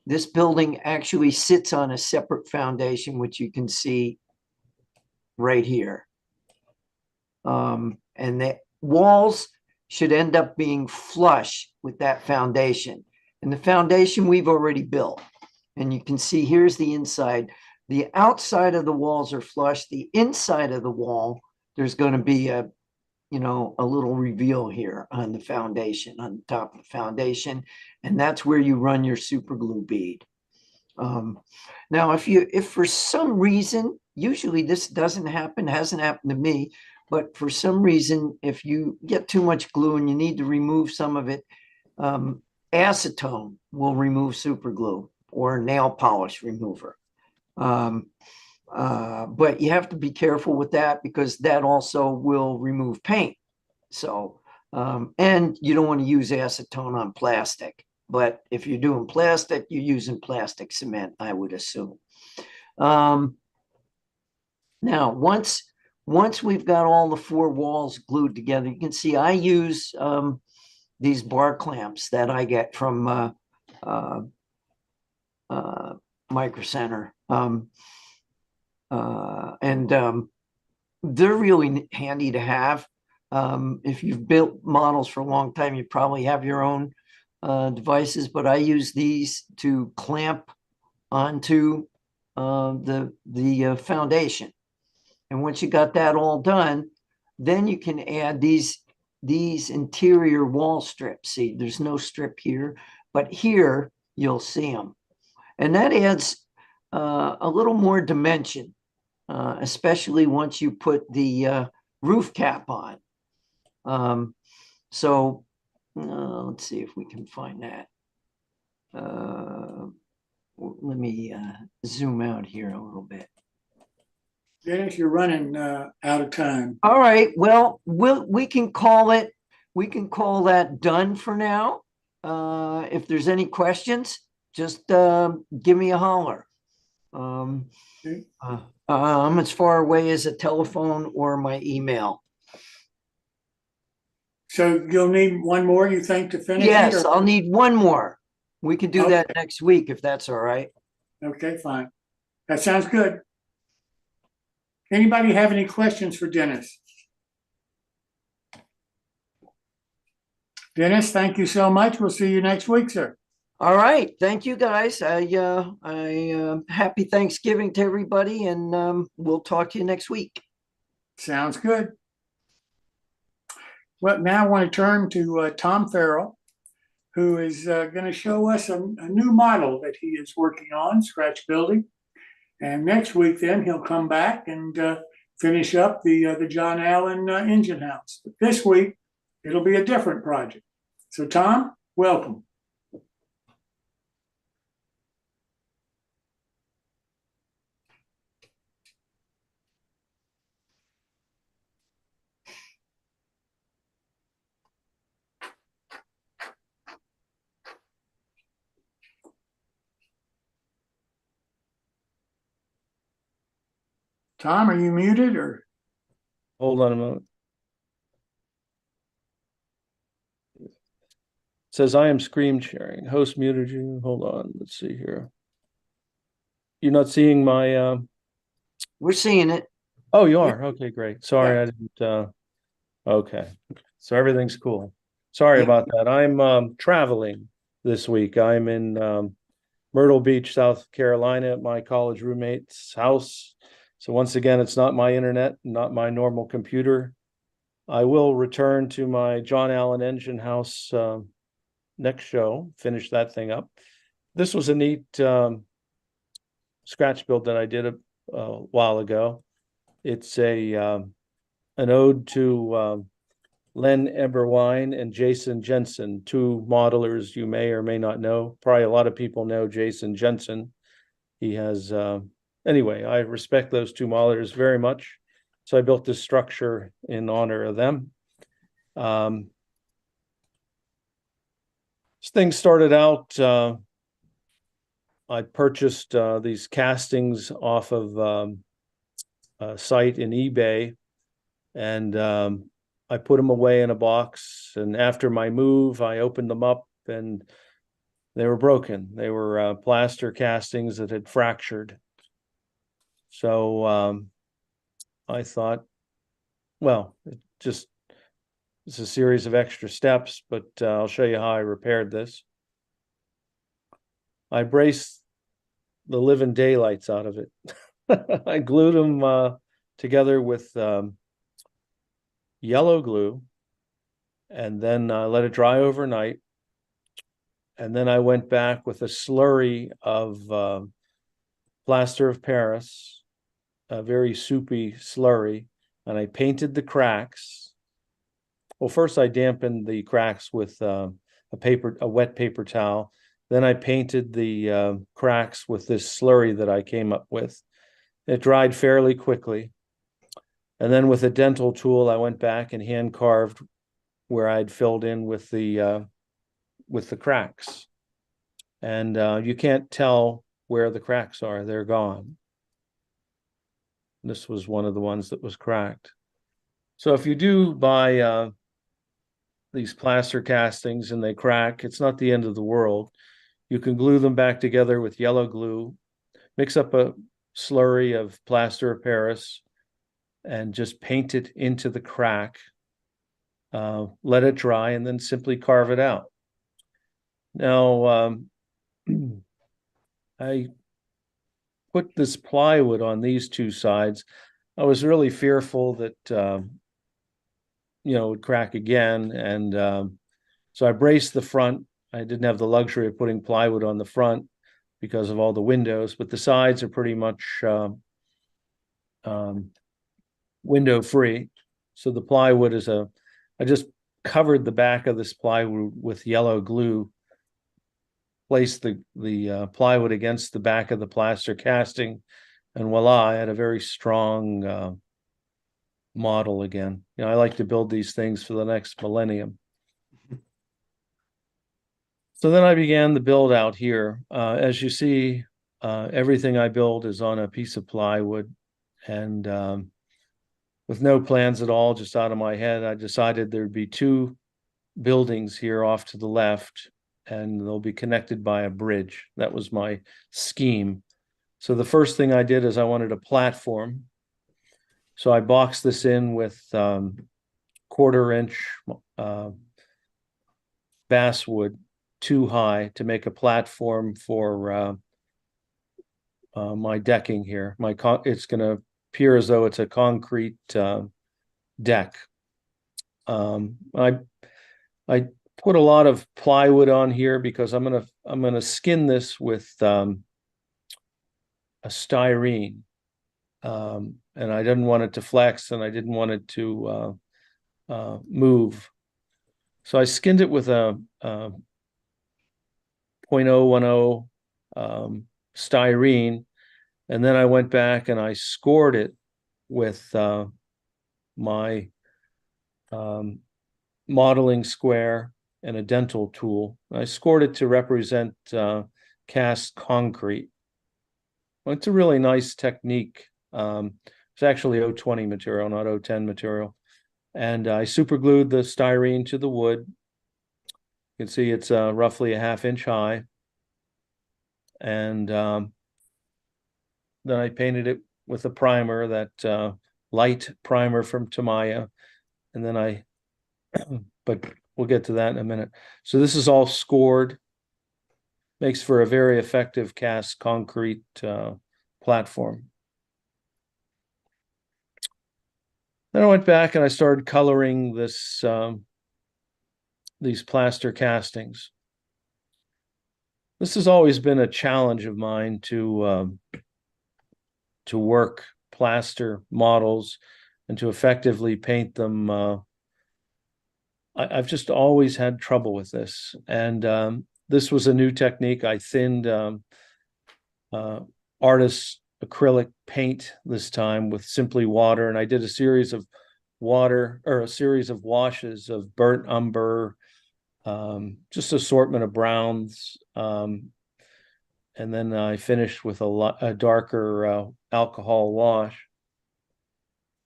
This building actually sits on a separate foundation, which you can see right here. And the walls should end up being flush with that foundation. And the foundation we've already built. And you can see here's the inside. The outside of the walls are flush. The inside of the wall, there's going to be a little reveal here on the foundation, on the top of the foundation. And that's where you run your super glue bead. Now, if for some reason, usually this doesn't happen, hasn't happened to me, but for some reason, if you get too much glue and you need to remove some of it, acetone will remove super glue, or nail polish remover. But you have to be careful with that because that also will remove paint. So, and you don't want to use acetone on plastic. But if you're doing plastic, you're using plastic cement, I would assume. Now, once we've got all the four walls glued together, you can see I use these bar clamps that I get from Micro Center. They're really handy to have. If you've built models for a long time, you probably have your own devices, but I use these to clamp onto the foundation. And once you got that all done, then you can add these interior wall strips. See, there's no strip here, but here you'll see them. And that adds a little more dimension, especially once you put the roof cap on. Let's see if we can find that. Let me zoom out here a little bit. Dennis, you're running out of time. All right. Well, we can call that done for now. If there's any questions, just give me a holler. I'm as far away as a telephone or my email. So you'll need one more, you think, to finish? Yes, I'll need one more. We can do that next week if that's all right. Okay, fine. That sounds good. Anybody have any questions for Dennis? Dennis, thank you so much. We'll see you next week, sir. All right. Thank you, guys. Happy Thanksgiving to everybody, and we'll talk to you next week. Sounds good. Well, now I want to turn to Tom Farrell, who is going to show us a new model that he is working on, Scratchbuilding. And next week, then, he'll come back and finish up the John Allen engine house. But this week, it'll be a different project. So, Tom, welcome. Tom, are you muted or? Hold on a moment. It says I am screen sharing. Host muted you. Hold on. Let's see here. You're not seeing my We're seeing it. Oh, you are? Okay, great. Sorry, I didn't okay. So everything's cool. Sorry about that. I'm traveling this week. I'm in Myrtle Beach, South Carolina at my college roommate's house. So once again, it's not my internet, not my normal computer. I will return to my John Allen engine house next show, finish that thing up. This was a neat scratch build that I did a while ago. It's an ode to Len Eberwein and Jason Jensen, two modelers you may or may not know. Probably a lot of people know Jason Jensen. He has, anyway, I respect those two modelers very much. So I built this structure in honor of them. This thing started out, I purchased these castings off of a site in eBay, and I put them away in a box. And after my move, I opened them up and they were broken. They were plaster castings that had fractured. So I thought, well, it's a series of extra steps, but I'll show you how I repaired this. I braced the living daylights out of it. I glued them together with yellow glue, and then let it dry overnight. And then I went back with a slurry of plaster of Paris, a very soupy slurry, and I painted the cracks. Well, first I dampened the cracks with a wet paper towel. Then I painted the cracks with this slurry that I came up with. It dried fairly quickly. And then with a dental tool, I went back and hand carved where I'd filled in with the cracks. And you can't tell where the cracks are, they're gone. This was one of the ones that was cracked. So if you do buy these plaster castings and they crack, it's not the end of the world. You can glue them back together with yellow glue, mix up a slurry of plaster of Paris, and just paint it into the crack. Let it dry, and then simply carve it out. Now, I put this plywood on these two sides. I was really fearful that it would crack again, and so I braced the front. I didn't have the luxury of putting plywood on the front because of all the windows, but the sides are pretty much window free. So the plywood is I just covered the back of this plywood with yellow glue, placed the plywood against the back of the plaster casting, and voila, I had a very strong model again. I like to build these things for the next millennium. So then I began the build out here. As you see, everything I build is on a piece of plywood, and with no plans at all, just out of my head, I decided there'd be two buildings here off to the left, and they'll be connected by a bridge. That was my scheme. So the first thing I did is I wanted a platform. So I boxed this in with 1/4-inch basswood, 2 high, to make a platform for my decking here. It's going to appear as though it's a concrete deck. I put a lot of plywood on here because I'm gonna skin this with a styrene, and I didn't want it to flex, and I didn't want it to move. So I skinned it with a 0.010 styrene, and then I went back and I scored it with my modeling square and a dental tool. I scored it to represent cast concrete. Well, it's a really nice technique. It's actually 020 material, not 010 material. And I super glued the styrene to the wood. You can see it's roughly a 1/2 inch high. And then I painted it with a primer, that light primer from Tamiya. And then but we'll get to that in a minute. So this is all scored. Makes for a very effective cast concrete platform. Then I went back and I started coloring these plaster castings. This has always been a challenge of mine to work plaster models and to effectively paint them. I've just always had trouble with this. And this was a new technique. I thinned artist acrylic paint this time with simply water. And I did a series of washes of burnt umber, just assortment of browns. And then I finished with a darker alcohol wash.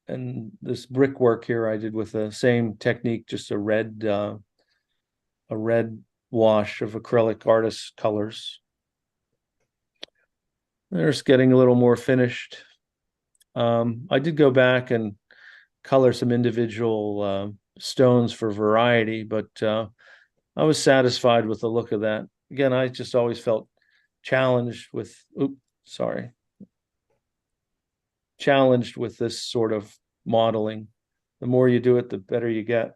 And this brickwork here I did with the same technique, just a red wash of acrylic artist colors. They're just getting a little more finished. I did go back and color some individual stones for variety, but I was satisfied with the look of that. Again, I just always felt challenged with this sort of modeling. The more you do it, the better you get.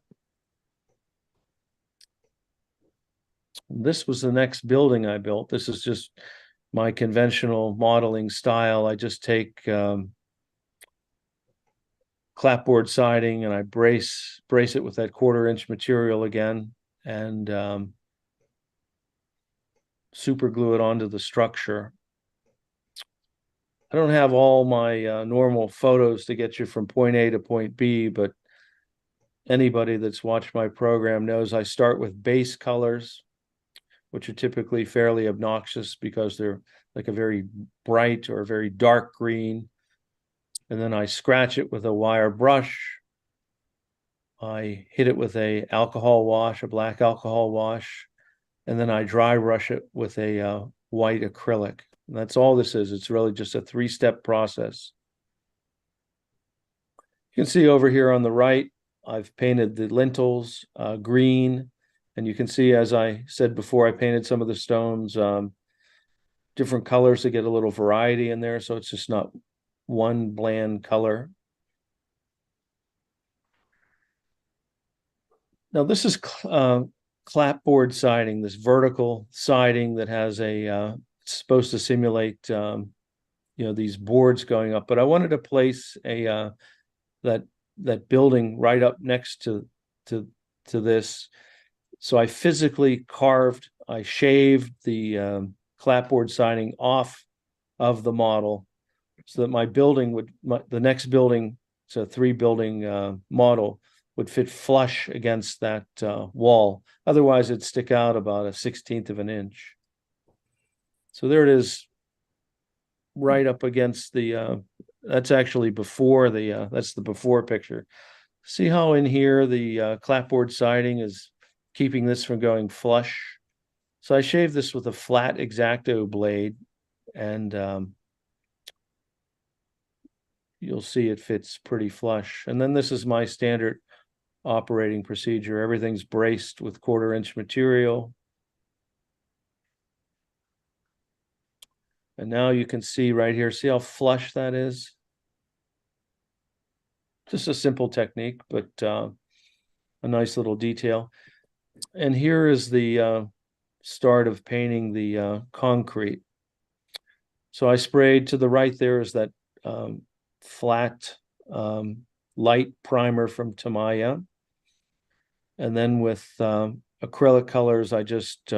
This was the next building I built. This is just my conventional modeling style. I just take clapboard siding and I brace it with that 1/4-inch material again, and super glue it onto the structure. I don't have all my normal photos to get you from point A to point B, but anybody that's watched my program knows I start with base colors, which are typically fairly obnoxious because they're like a very bright or very dark green. And then I scratch it with a wire brush. I hit it with a alcohol wash, a black alcohol wash, and then I dry brush it with a white acrylic. And that's all this is. It's really just a 3-step process. You can see over here on the right, I've painted the lintels green. And you can see, as I said before, I painted some of the stones different colors to get a little variety in there. So it's just not one bland color. Now this is clapboard siding, this vertical siding that has a it's supposed to simulate these boards going up. But I wanted to place a that building right up next to this. So I physically I shaved the clapboard siding off of the model so that my building the next building, it's a 3-building model, would fit flush against that wall. Otherwise it'd stick out about 1/16 of an inch. So there it is, right up against the, that's actually before that's the before picture. See how in here the clapboard siding is keeping this from going flush. So I shaved this with a flat X-Acto blade, and you'll see it fits pretty flush. And then this is my standard operating procedure. Everything's braced with 1/4-inch material. And now you can see right here, see how flush that is? Just a simple technique, but a nice little detail. And here is the start of painting the concrete. So I sprayed to the right there is that flat light primer from Tamiya. And then with acrylic colors, I just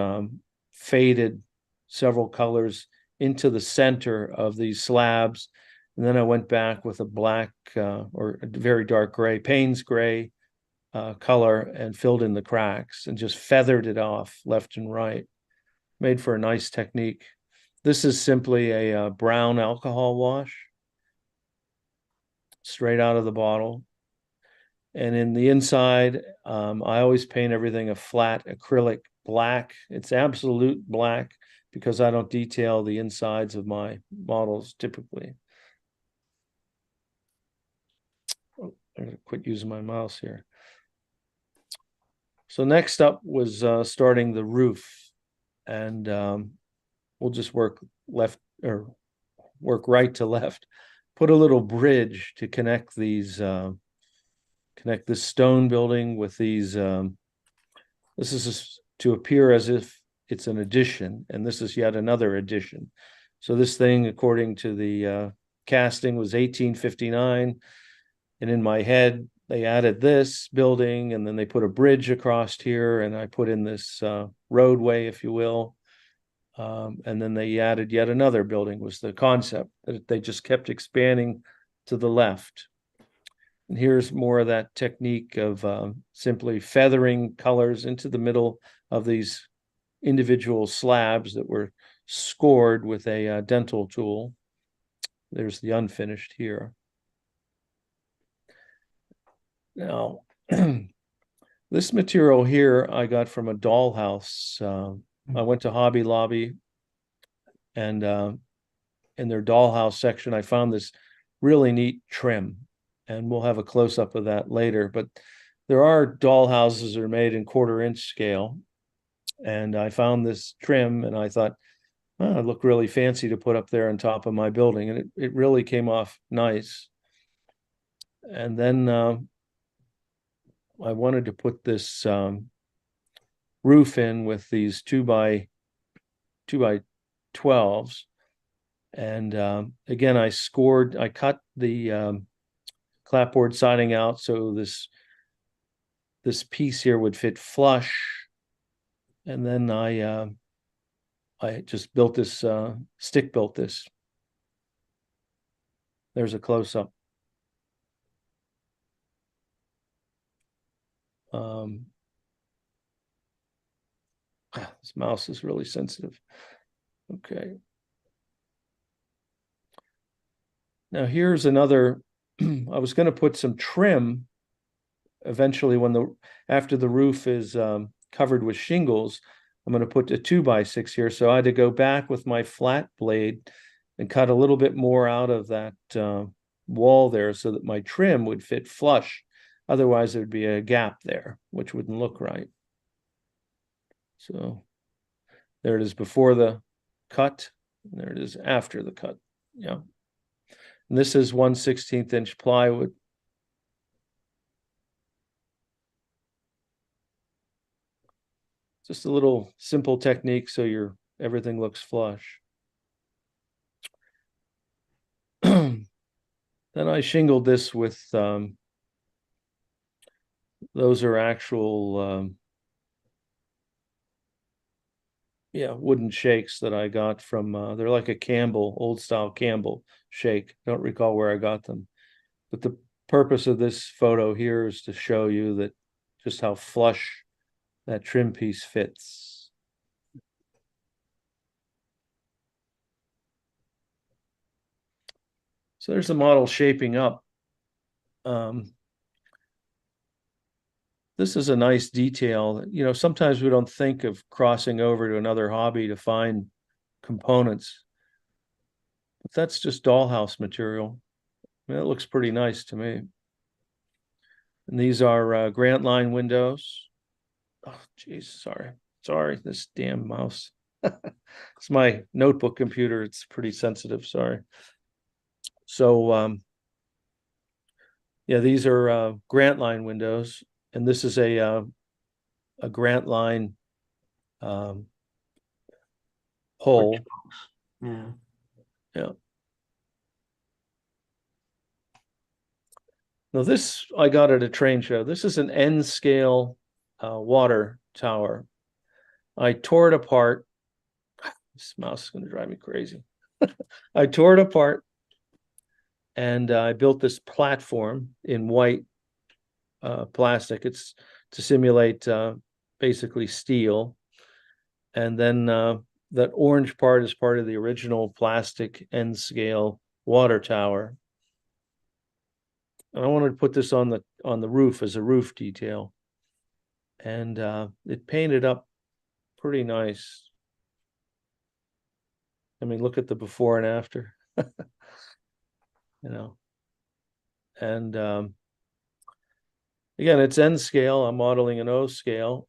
faded several colors into the center of these slabs. And then I went back with a black or a very dark gray, Payne's gray color, and filled in the cracks and just feathered it off left and right. Made for a nice technique. This is simply a brown alcohol wash, straight out of the bottle. And in the inside, I always paint everything a flat acrylic black. It's absolute black because I don't detail the insides of my models typically. Oh, I'm gonna quit using my mouse here. So next up was starting the roof, and we'll just work right to left. Put a little bridge to connect these, connect this stone building with these. This is to appear as if it's an addition, and this is yet another addition. So this thing, according to the casting, was 1859, and in my head, they added this building, and then they put a bridge across here, and I put in this roadway, if you will. And then they added yet another building, was the concept, that they just kept expanding to the left. And here's more of that technique of simply feathering colors into the middle of these individual slabs that were scored with a dental tool. There's the unfinished here. Now, this material here I got from a dollhouse. I went to Hobby Lobby, and in their dollhouse section, I found this really neat trim, and we'll have a close-up of that later. But there are dollhouses that are made in 1/4-inch scale, and I found this trim, and I thought, oh, it looked really fancy to put up there on top of my building, and it really came off nice. And then I wanted to put this roof in with these 2x12s, and again, I cut the clapboard siding out so this piece here would fit flush, and then I just built this, stick built this. There's a close-up. This mouse is really sensitive. Okay. Now here's another, I was going to put some trim eventually after the roof is covered with shingles. I'm going to put a 2x6 here. So I had to go back with my flat blade and cut a little bit more out of that wall there so that my trim would fit flush. Otherwise, there'd be a gap there, which wouldn't look right. So there it is before the cut. And there it is after the cut. Yeah. And this is 1/16 inch plywood. Just a little simple technique so everything looks flush. Then I shingled this with those are actual wooden shakes that I got from they're like a Campbell, old style Campbell shake. Don't recall where I got them. But the purpose of this photo here is to show you that just how flush that trim piece fits. So there's the model shaping up. This is a nice detail. You know, sometimes we don't think of crossing over to another hobby to find components, but that's just dollhouse material. I mean, it looks pretty nice to me. And these are Grant Line windows. Oh, geez, sorry, this damn mouse. It's my notebook computer. It's pretty sensitive, sorry. So, yeah, these are Grant Line windows. And this is a Grant Line hole. Yeah. Yeah. Now this I got at a train show. This is an N scale water tower. I tore it apart. This mouse is going to drive me crazy. I tore it apart, and I built this platform in white plastic. It's to simulate basically steel, and then that orange part is part of the original plastic N scale water tower. And I wanted to put this on the roof as a roof detail, and it painted up pretty nice. I mean, look at the before and after. You know, and again, it's N scale. I'm modeling an O scale,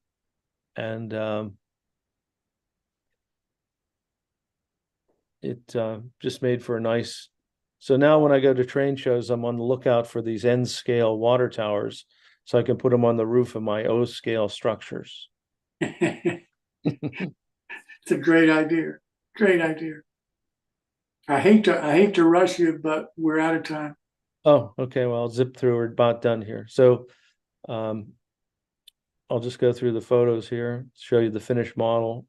and it just made for a nice. So now when I go to train shows, I'm on the lookout for these N scale water towers so I can put them on the roof of my O scale structures. It's a great idea. Great idea. I hate to rush you, but we're out of time. Oh, okay. Well, I'll zip through. We're about done here. So I'll just go through the photos here, show you the finished model.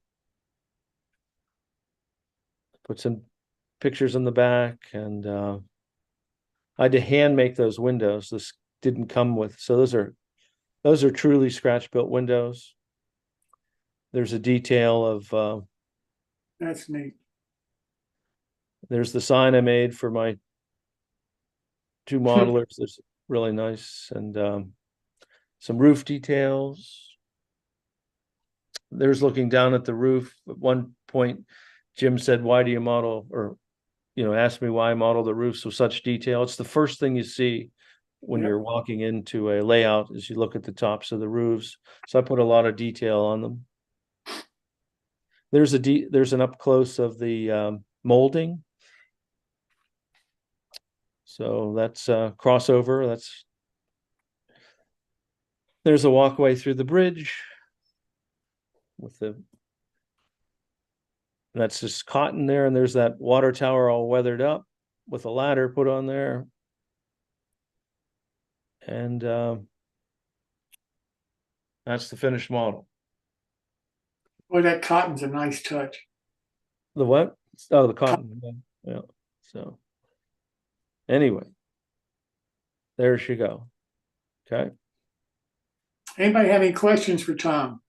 Put some pictures in the back, and I had to hand make those windows. This didn't come with, so those are truly scratch built windows. There's a detail of That's neat. there's the sign I made for my two modelers. That's really nice, and some roof details. There's looking down at the roof. At one point, Jim said, "Why do you model?" or asked me why I model the roofs with such detail. It's the first thing you see when Yep. you're walking into a layout, as you look at the tops of the roofs. So I put a lot of detail on them. There's an up close of the molding. So that's crossover. There's a walkway through the bridge with that's just cotton there, and there's that water tower all weathered up with a ladder put on there. And that's the finished model. Boy, that cotton's a nice touch. The what? Oh, the cotton. Yeah. So anyway, there she go. Okay. Anybody have any questions for Tom?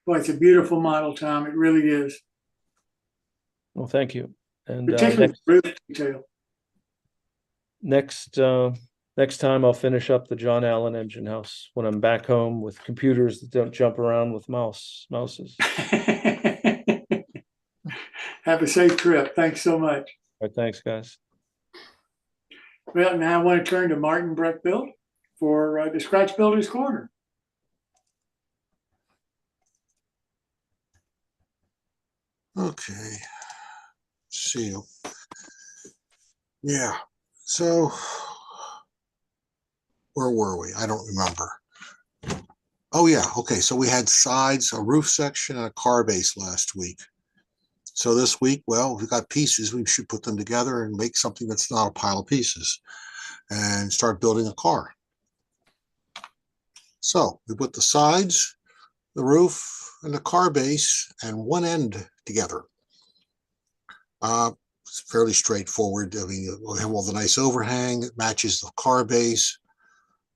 Boy, it's a beautiful model, Tom. It really is. Well, thank you. And Particularly the roof detail. next time I'll finish up the John Allen engine house when I'm back home with computers that don't jump around with mouses. Have a safe trip. Thanks so much. All right, thanks, guys. Well, now I want to turn to Martin Breckbiel for the Scratch Builders Corner. Okay. See you. Yeah. So where were we? I don't remember. Oh yeah. Okay. So we had sides, a roof section, and a car base last week. So this week, well, we've got pieces. We should put them together and make something that's not a pile of pieces and start building a car. So we put the sides, the roof, and the car base and one end together. It's fairly straightforward. I mean, we have all the nice overhang. It matches the car base,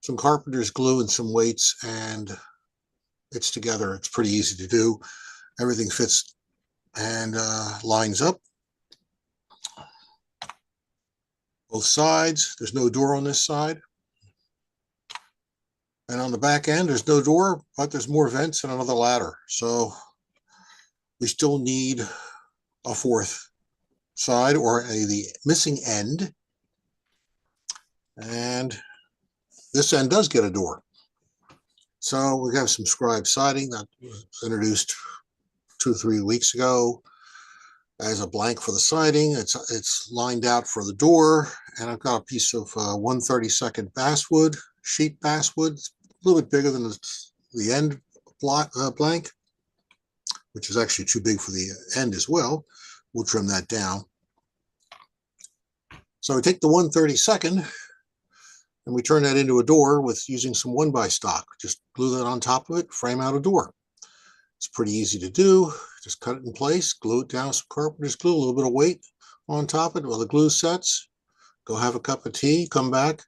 some carpenter's glue and some weights, and it's together. It's pretty easy to do. Everything fits and lines up. Both sides. There's no door on this side. And on the back end, there's no door, but there's more vents and another ladder. So we still need a fourth side or the missing end. And this end does get a door. So we have some scribe siding that was introduced 2 or 3 weeks ago as a blank for the siding. It's lined out for the door, and I've got a piece of 1/32 basswood, sheet basswood. It's a little bit bigger than the end blank, which is actually too big for the end as well. We'll trim that down. So we take the 1/32 and we turn that into a door with using some 1x stock. Just glue that on top of it, frame out a door. It's pretty easy to do. Just cut it in place, glue it down with some carpenter's glue, a little bit of weight on top of it while the glue sets. Go have a cup of tea, come back,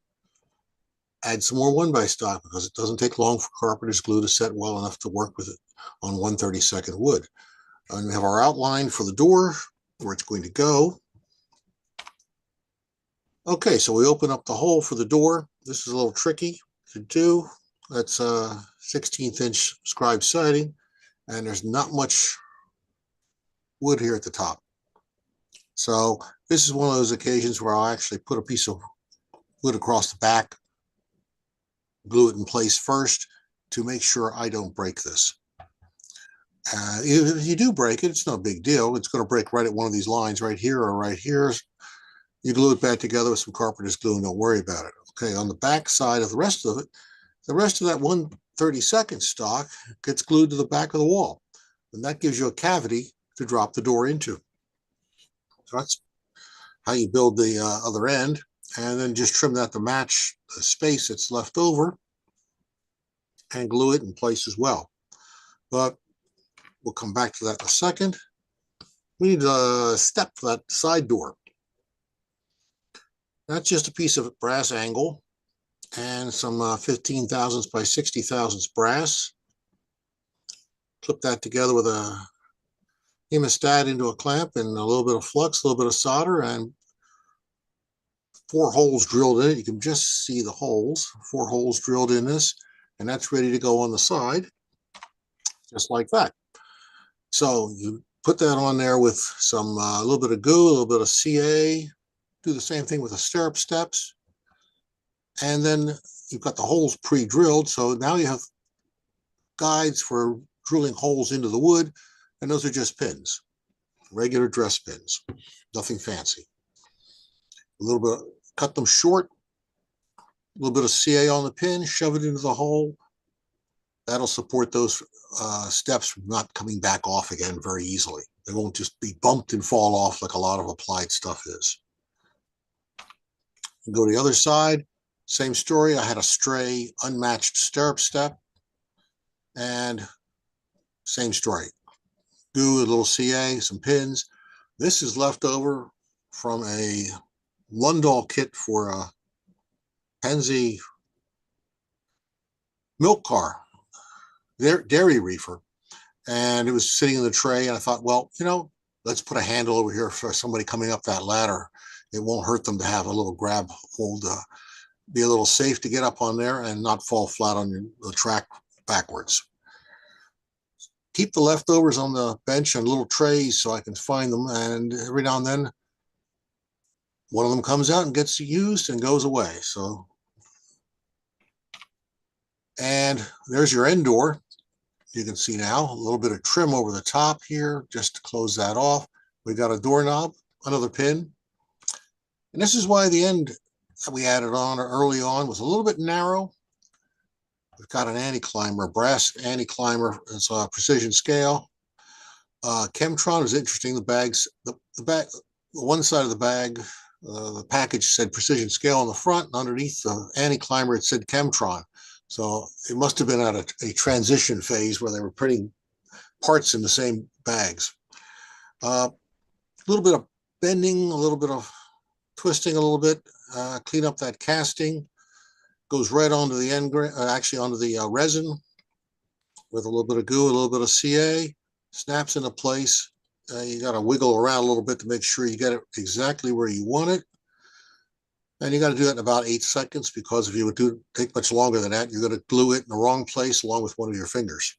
add some more 1x stock because it doesn't take long for carpenter's glue to set well enough to work with it on 1/32 wood. And we have our outline for the door, where it's going to go. Okay, so we open up the hole for the door. This is a little tricky to do. That's a 16th inch scribe siding, and there's not much wood here at the top. So this is one of those occasions where I'll actually put a piece of wood across the back, glue it in place first to make sure I don't break this. If you do break it, it's no big deal. It's going to break right at one of these lines right here or right here. You glue it back together with some carpenter's glue and don't worry about it. Okay, on the back side of the rest of it, The rest of that 1/32 stock gets glued to the back of the wall, and that gives you a cavity to drop the door into. So that's how you build the other end, and then just trim that to match the space that's left over and glue it in place as well. But we'll come back to that in a second. We need a step for that side door. That's just a piece of brass angle and some 15 thousandths by 60 thousandths brass. Clip that together with a hemostat into a clamp and a little bit of flux, a little bit of solder, and 4 holes drilled in it. You can just see the holes, 4 holes drilled in this, and that's ready to go on the side, just like that. So you put that on there with some a little bit of glue, a little bit of CA, do the same thing with the stirrup steps, and then you've got the holes pre-drilled. So now you have guides for drilling holes into the wood, and those are just pins, regular dress pins, nothing fancy. A little bit, cut them short, a little bit of CA on the pin, shove it into the hole. That'll support those steps from not coming back off again very easily. They won't just be bumped and fall off like a lot of applied stuff is. You go to the other side, same story. I had a stray unmatched stirrup step, and same story. Do a little CA, some pins. This is left over from a Lundahl kit for a Penzi milk car, dairy reefer. And it was sitting in the tray, and I thought, well, you know, let's put a handle over here for somebody coming up that ladder. It won't hurt them to have a little grab hold, be a little safe to get up on there and not fall flat on the track backwards. Keep the leftovers on the bench on little trays so I can find them, and every now and then one of them comes out and gets used and goes away. So, and there's your end door. You can see now a little bit of trim over the top here just to close that off. We got a doorknob, another pin, and this is why the end that we added on early on was a little bit narrow. We've got an anti-climber, a brass anti-climber. It's a precision scale. Chemtron is interesting. The bags, the one side of the bag, the package said precision scale on the front, and underneath the anti-climber it said Chemtron. So it must have been at a transition phase where they were putting parts in the same bags. A little bit of bending, a little bit of twisting, a little bit, clean up that casting. Goes right onto the end, actually onto the resin with a little bit of glue, a little bit of CA, snaps into place. You got to wiggle around a little bit to make sure you get it exactly where you want it. And you got to do that in about 8 seconds, because if you would take much longer than that, you're going to glue it in the wrong place along with one of your fingers.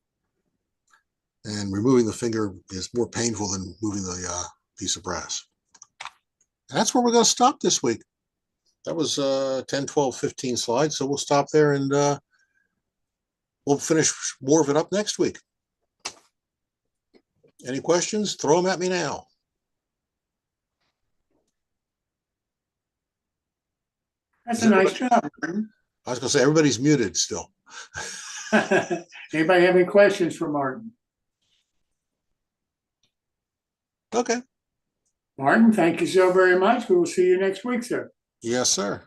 And removing the finger is more painful than moving the piece of brass. And that's where we're going to stop this week. That was 10, 12, 15 slides. So we'll stop there, and we'll finish more of it up next week. Any questions? Throw them at me now. That's a nice job, Martin. I was going to say, everybody's muted still. Anybody have any questions for Martin? Okay. Martin, thank you so very much. We will see you next week, sir. Yes, sir.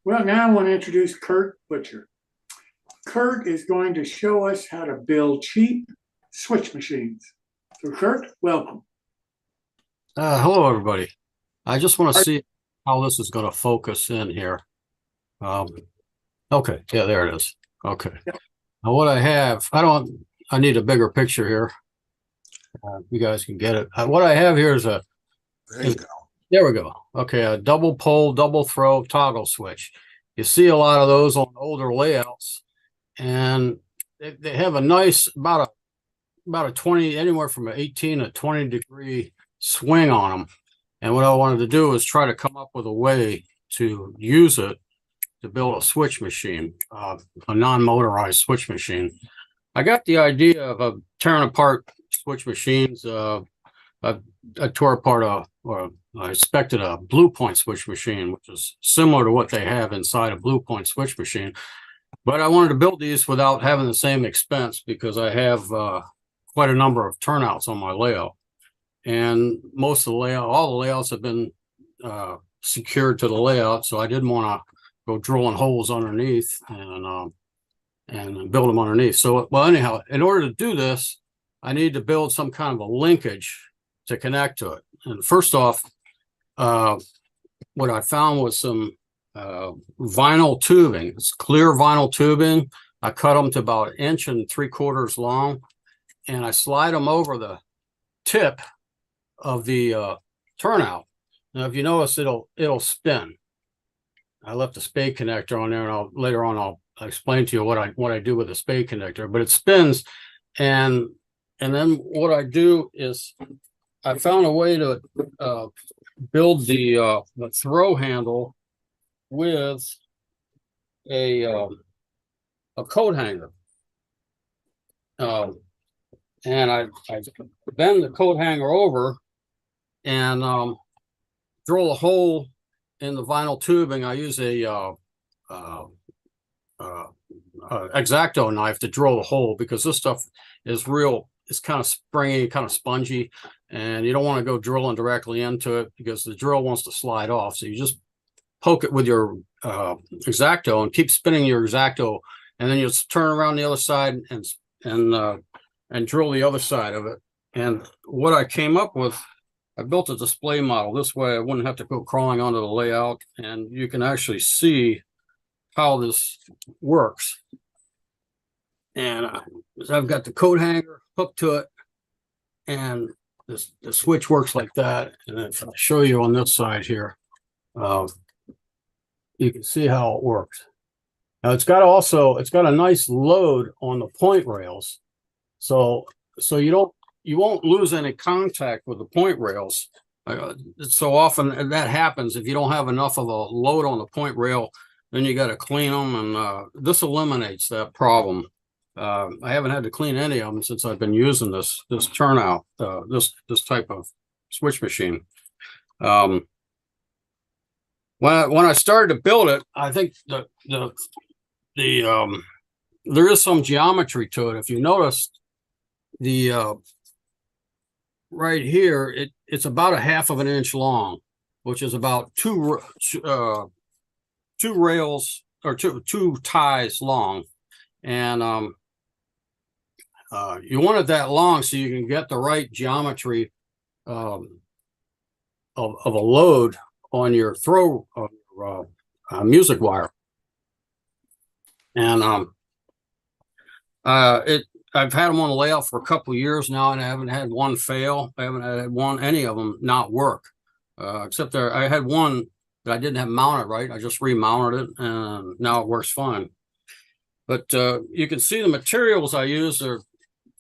Well, now I want to introduce Kirk Bucher. Kirk is going to show us how to build cheap switch machines. So Kirk, welcome. Hello, everybody. I just want to see how this is going to focus in here. Okay, yeah, there it is. Okay. Yep. Now what I have, I need a bigger picture here. You guys can get it. What I have here is There you go. There we go. Okay, a double pole, double throw toggle switch. You see a lot of those on older layouts, and they have a nice, about a 20, anywhere from an 18 to 20 degree swing on them. And what I wanted to do is try to come up with a way to use it to build a switch machine, a non-motorized switch machine. I got the idea of tearing apart switch machines. I tore apart I expected a Blue Point switch machine, which is similar to what they have inside a Blue Point switch machine. But I wanted to build these without having the same expense because I have quite a number of turnouts on my layout. And most of the layout, all the layouts have been secured to the layout. So I didn't want to go drilling holes underneath and build them underneath. So, well, anyhow, in order to do this, I need to build some kind of a linkage to connect to it. And first off, what I found was some vinyl tubing. It's clear vinyl tubing. I cut them to about 1 3/4 long, and I slide them over the tip of the turnout. Now, if you notice, it'll spin. I left a spade connector on there, and later on I'll explain to you what I do with the spade connector. But it spins, and then what I do is I found a way to build the throw handle with a coat hanger. And I bend the coat hanger over and drill a hole in the vinyl tubing. I use a X-Acto knife to drill the hole because this stuff is real. It's kind of springy, kind of spongy, and you don't want to go drilling directly into it because the drill wants to slide off. So you just poke it with your X-Acto and keep spinning your X-Acto, and then you just turn around the other side and drill the other side of it. And what I came up with, I built a display model. This way I wouldn't have to go crawling onto the layout, and you can actually see how this works. And I've got the coat hanger hooked to it, and the switch works like that. And if I show you on this side here, you can see how it works. Now it's got a nice load on the point rails, so you won't lose any contact with the point rails. So often that happens if you don't have enough of a load on the point rail, then you got to clean them, and this eliminates that problem. I haven't had to clean any of them since I've been using this turnout, this type of switch machine. When I started to build it, I think there is some geometry to it. If you notice, right here, it's about 1/2 inch long, which is about two rails or two ties long, and you want it that long so you can get the right geometry of a load on your throw music wire. And I've had them on the layout for a couple of years now, and I haven't had one fail. I haven't had any of them not work, except I had one that I didn't have mounted right. I just remounted it, and now it works fine. But you can see the materials I use are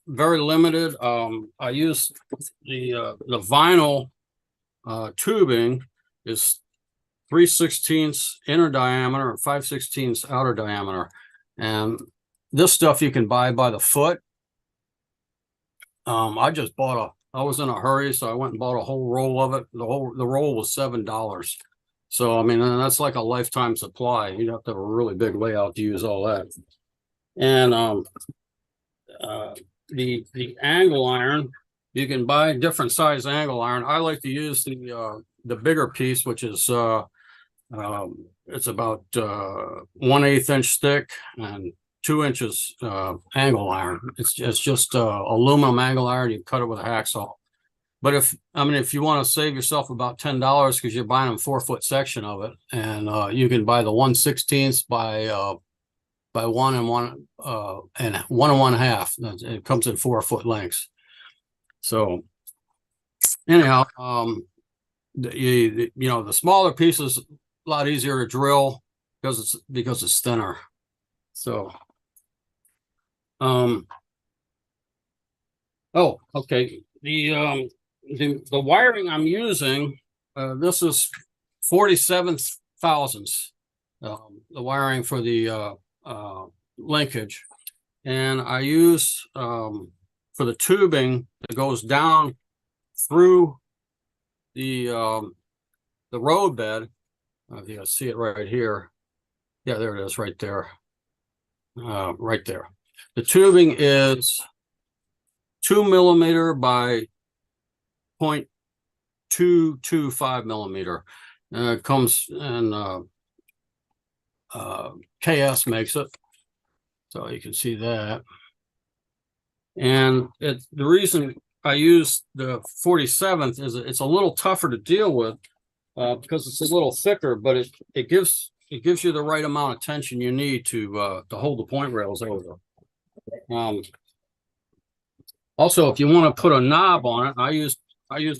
very limited. I use the vinyl tubing is 3/16 inner diameter and 5/16 outer diameter, and this stuff you can buy by the foot. I just bought I was in a hurry, so I went and bought a whole roll of it. The roll was $7. So, I mean, that's like a lifetime supply. You'd have to have a really big layout to use all that. And the angle iron, you can buy different size angle iron. I like to use the bigger piece, which is it's about 1/8 inch thick and 2 inches angle iron. It's just aluminum angle iron. You cut it with a hacksaw. But if you want to save yourself about $10 because you're buying a 4-foot section of it, and you can buy the 1/16 by 1 and 1 and 1 1/2. It comes in 4-foot lengths. So anyhow, the smaller piece is a lot easier to drill because it's thinner. So oh, okay. The wiring I'm using, this is 47 thousandths, the wiring for the linkage, and I use for the tubing that goes down through the road bed. If you can see it right here, yeah, there it is, right there. right there. The tubing is 2 millimeter by 0.225 millimeter. It comes in KS makes it, so you can see that. And the reason I use the 47th is it's a little tougher to deal with because it's a little thicker, but it gives you the right amount of tension you need to hold the point rails over. Also, if you want to put a knob on it, I used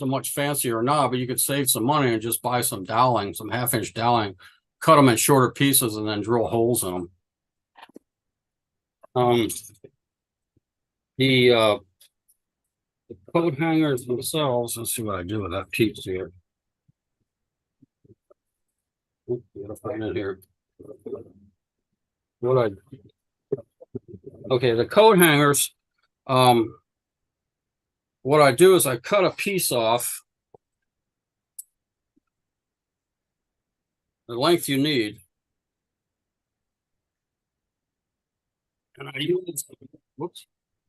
a much fancier knob, but you could save some money and just buy some doweling, some 1/2-inch doweling, cut them in shorter pieces, and then drill holes in them. The coat hangers themselves, let's see what I do with that piece here. Gotta find it here. Okay, the coat hangers, what I do is I cut a piece off the length you need. And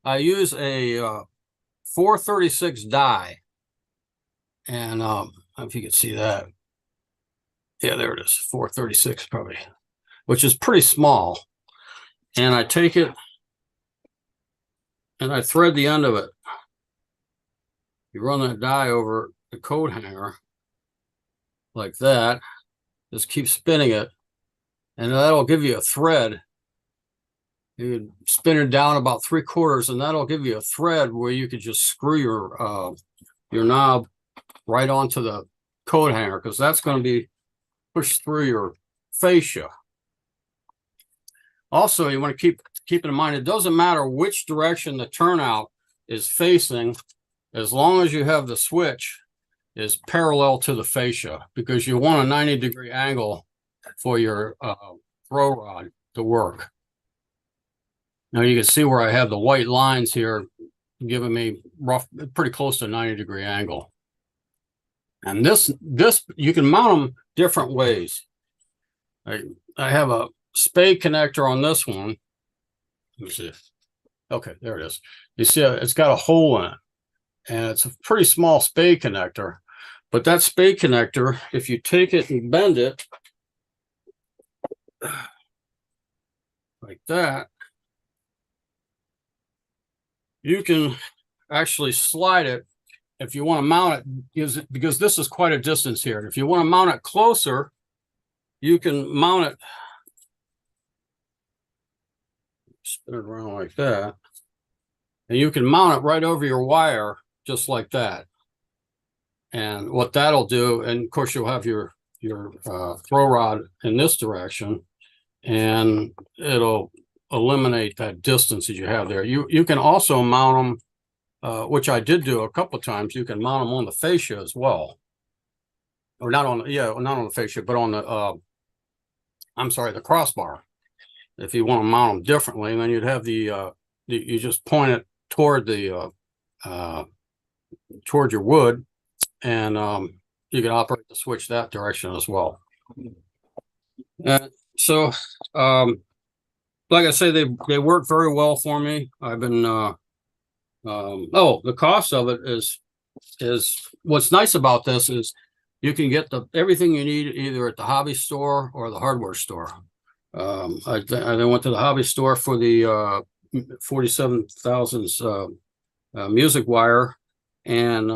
I use a 436 die. And if you can see that. Yeah, there it is, 436 probably, which is pretty small. And I take it and I thread the end of it. You run that die over the coat hanger like that. Just keep spinning it, and that'll give you a thread. You spin it down about 3/4, and that'll give you a thread where you could just screw your knob right onto the coat hanger, because that's going to be pushed through your fascia. Also, you want to keep in mind, it doesn't matter which direction the turnout is facing, as long as you have the switch is parallel to the fascia, because you want a 90-degree angle for your throw rod to work. Now you can see where I have the white lines here giving me pretty close to 90-degree angle. And this you can mount them different ways. I have a spade connector on this one. Let me see. Okay, there it is. You see, it's got a hole in it, and it's a pretty small spade connector. But that spade connector, if you take it and bend it like that, you can actually slide it if you want to mount it, because this is quite a distance here. And if you want to mount it closer, you can mount it, spin it around like that, and you can mount it right over your wire just like that. And what that'll do, and of course you'll have your throw rod in this direction, and it'll eliminate that distance that you have there. You can also mount them, which I did do a couple of times. You can mount them on the fascia as well, or not on the fascia, but on the the crossbar. If you want to mount them differently, then you'd have you just point it toward toward your wood, and you can operate the switch that direction as well. So like I say, they work very well for me. I've been the cost of it is what's nice about this is you can get everything you need either at the hobby store or the hardware store. I then went to the hobby store for the 47,000 music wire, and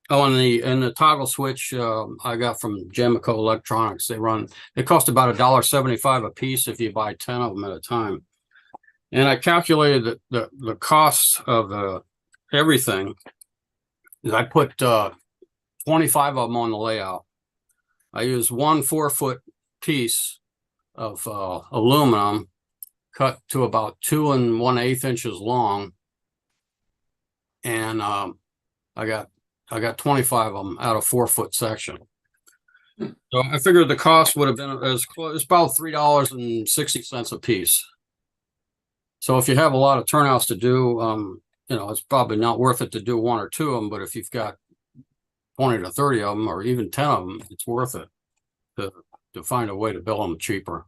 and the toggle switch I got from Jamico Electronics. They cost about $1.75 a piece if you buy 10 of them at a time. And I calculated that the cost of everything is I put 25 of them on the layout. I used one 4-foot piece of aluminum cut to about 2 1/8 inches long, and I got 25 of them out of 4-foot section. So I figured the cost would have been as close. It's about $3.60 a piece. So if you have a lot of turnouts to do, it's probably not worth it to do 1 or 2 of them. But if you've got 20 to 30 of them, or even 10 of them, it's worth it to find a way to build them cheaper.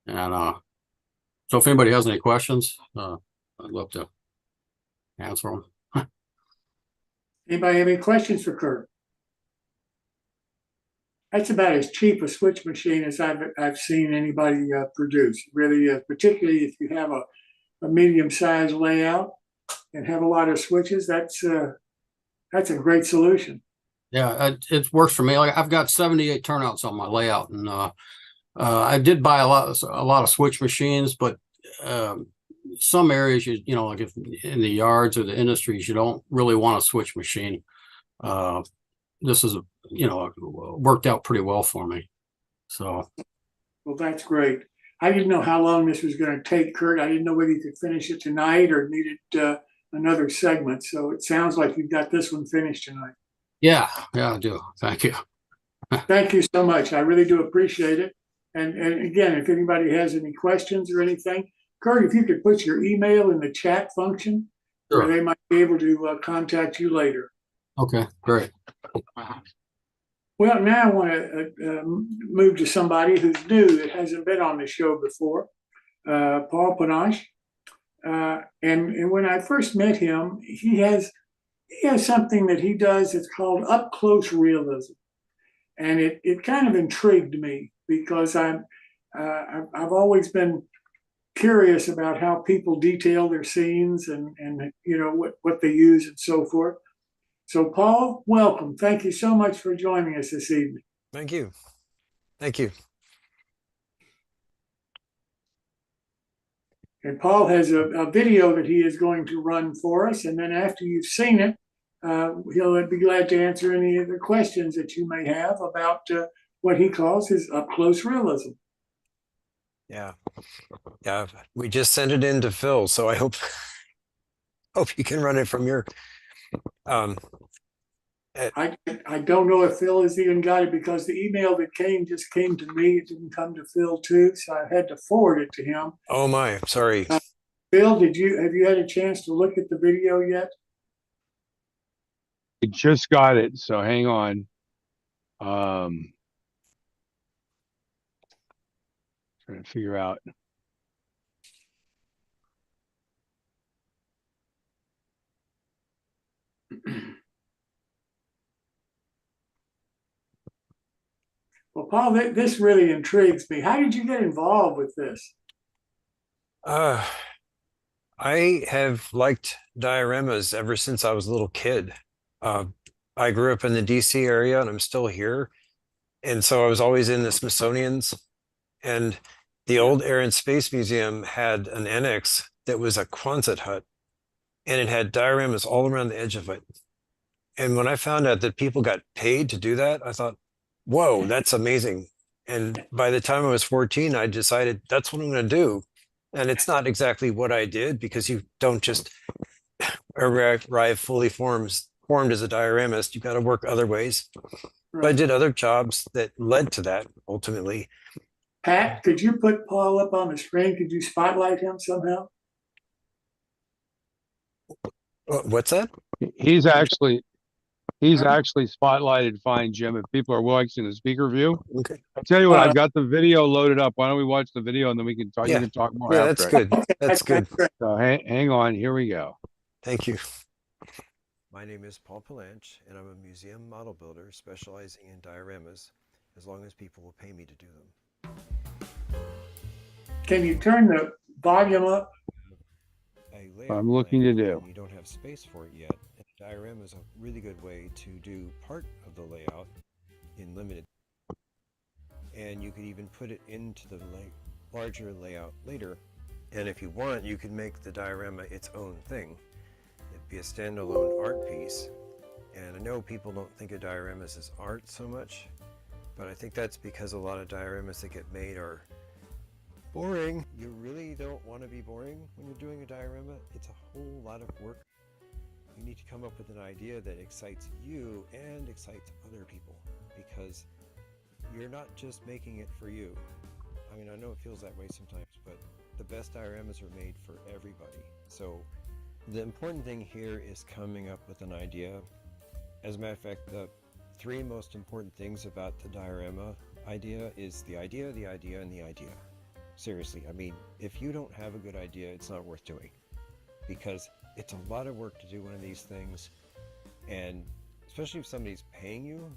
And So if anybody has any questions, I'd love to answer them. Anybody have any questions for Kirk? That's about as cheap a switch machine as I've seen anybody produce. Really, particularly if you have a medium-sized layout and have a lot of switches, that's a great solution. Yeah, it works for me. Like I've got 78 turnouts on my layout, and I did buy a lot of switch machines, but some areas you know, like if in the yards or the industries, you don't really want a switch machine. This is worked out pretty well for me. So, well, that's great. I didn't know how long this was going to take, Kurt. I didn't know whether you could finish it tonight or needed another segment. So it sounds like you've got this one finished tonight. yeah, I do. Thank you. Thank you so much. I really do appreciate it. And again, if anybody has any questions or anything, Kurt, if you could put your email in the chat function, Sure. where they might be able to contact you later. Okay, great. Well, now I want to move to somebody who's new that hasn't been on the show before, Paul Pallansch. And when I first met him, he has something that he does that's called up close realism, and it kind of intrigued me because I've always been curious about how people detail their scenes and you know what they use and so forth. So Paul, welcome. Thank you so much for joining us this evening. Thank you. Thank you. And Paul has a video that he is going to run for us. And then after you've seen it, he'll be glad to answer any of the questions that you may have about what he calls his up-close realism. Yeah. We just sent it in to Phil, so I hope you can run it from your I don't know if Phil has even got it because the email that just came to me. It didn't come to Phil too, so I had to forward it to him. Oh my, sorry. Phil, have you had a chance to look at the video yet? I just got it, so hang on. Trying to figure out. Well, Paul, this really intrigues me. How did you get involved with this? I have liked dioramas ever since I was a little kid. I grew up in the DC area and I'm still here. And so I was always in the Smithsonian's, and the old Air and Space Museum had an annex that was a Quonset hut, and it had dioramas all around the edge of it. And when I found out that people got paid to do that, I thought, whoa, that's amazing. And by the time I was 14, I decided that's what I'm going to do. And it's not exactly what I did, because you don't just arrive fully formed as a dioramist. You've got to work other ways. Right. But I did other jobs that led to that ultimately. Pat, could you put Paul up on the screen? Could you spotlight him somehow? What's that? He's actually spotlighted fine, Jim. If people are watching the speaker view, okay. I'll tell you what, I've got the video loaded up. Why don't we watch the video and then we can talk? Yeah. You can talk more. Yeah, after that's good. That's good. So hang on. Here we go. Thank you. My name is Paul Pallansch, and I'm a museum model builder specializing in dioramas, as long as people will pay me to do them. Can you turn the volume up? I'm looking to do. You don't have space for it yet. And a diorama is a really good way to do part of the layout in limited. And you could even put it into the larger layout later. And if you want, you can make the diorama its own thing. It'd be a standalone art piece. And I know people don't think of dioramas as art so much, but I think that's because a lot of dioramas that get made are boring. You really don't want to be boring when you're doing a diorama. It's a whole lot of work. You need to come up with an idea that excites you and excites other people, because you're not just making it for you. I mean, I know it feels that way sometimes, but the best dioramas are made for everybody. So the important thing here is coming up with an idea. As a matter of fact, the three most important things about the diorama idea is the idea, and the idea. Seriously, I mean, if you don't have a good idea, it's not worth doing, because it's a lot of work to do one of these things, and especially if somebody's paying you,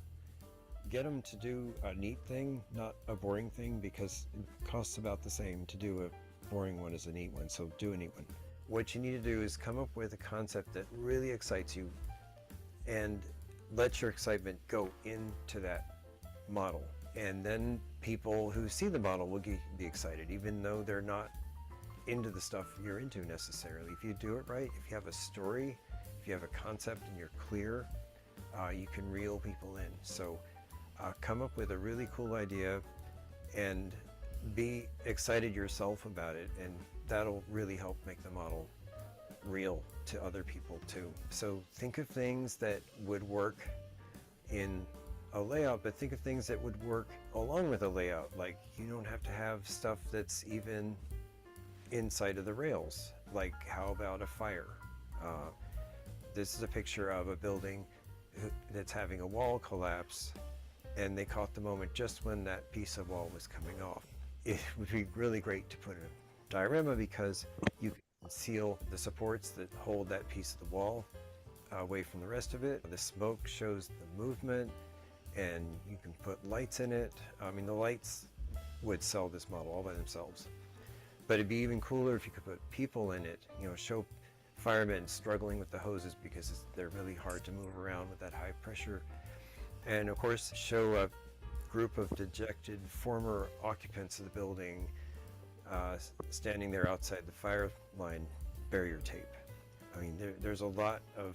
get them to do a neat thing, not a boring thing, because it costs about the same to do a boring one as a neat one, so do a neat one. What you need to do is come up with a concept that really excites you and let your excitement go into that model. And then people who see the model will be excited, even though they're not into the stuff you're into necessarily. If you do it right, if you have a story, if you have a concept and you're clear, you can reel people in. So come up with a really cool idea and be excited yourself about it, and that'll really help make the model real to other people too. So think of things that would work in a layout, but think of things that would work along with a layout. Like, you don't have to have stuff that's even inside of the rails. Like, how about a fire? This is a picture of a building that's having a wall collapse, and they caught the moment just when that piece of wall was coming off. It would be really great to put a diorama, because you can seal the supports that hold that piece of the wall away from the rest of it. The smoke shows the movement, and you can put lights in it. I mean, the lights would sell this model all by themselves. But it'd be even cooler if you could put people in it, you know, show firemen struggling with the hoses because they're really hard to move around with that high pressure. And of course, show a group of dejected former occupants of the building standing there outside the fire line barrier tape. I mean, there's a lot of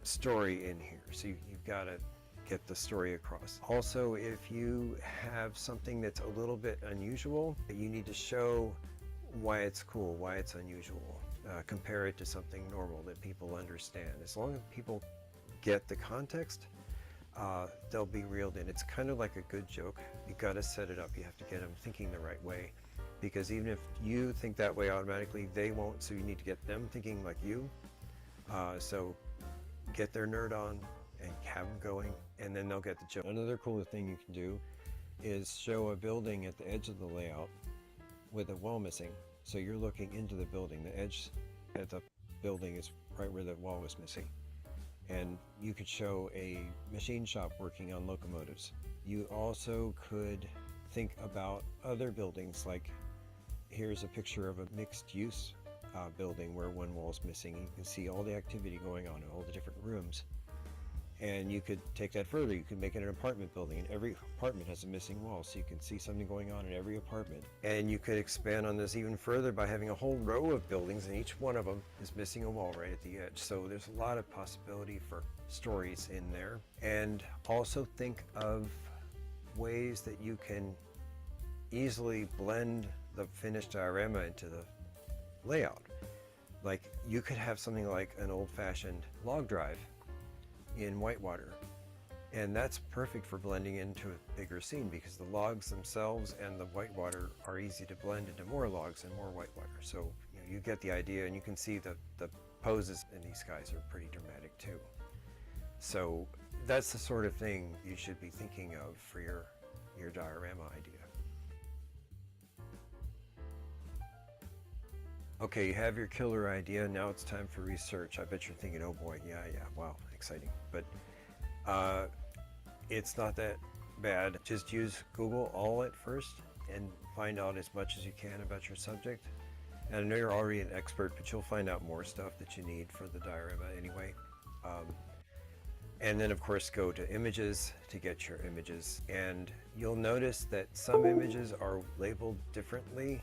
story in here, so you've got to get the story across. Also, if you have something that's a little bit unusual, you need to show why it's cool, why it's unusual. Compare it to something normal that people understand. As long as people get the context, they'll be reeled in. It's kind of like a good joke. You got to set it up. You have to get them thinking the right way, because even if you think that way automatically, they won't. So you need to get them thinking like you. So get their nerd on and have them going, and then they'll get the joke. Another cool thing you can do is show a building at the edge of the layout with a wall missing. So you're looking into the building. The edge at the building is right where the wall was missing. And you could show a machine shop working on locomotives. You also could think about other buildings, like here's a picture of a mixed-use building where one wall is missing. You can see all the activity going on in all the different rooms. And you could take that further. You could make it an apartment building, and every apartment has a missing wall, so you can see something going on in every apartment. And you could expand on this even further by having a whole row of buildings, and each one of them is missing a wall right at the edge. So there's a lot of possibility for stories in there. And also think of ways that you can easily blend the finished diorama into the layout. Like, you could have something like an old-fashioned log drive in whitewater, and that's perfect for blending into a bigger scene, because the logs themselves and the whitewater are easy to blend into more logs and more whitewater. So you get the idea, and you can see the poses in these guys are pretty dramatic too. So that's the sort of thing you should be thinking of for your diorama idea. Okay, you have your killer idea. Now it's time for research. I bet you're thinking, oh boy, yeah, wow, exciting. But it's not that bad. Just use Google all at first and find out as much as you can about your subject. And I know you're already an expert, but you'll find out more stuff that you need for the diorama anyway. And then of course go to images to get your images. And you'll notice that some images are labeled differently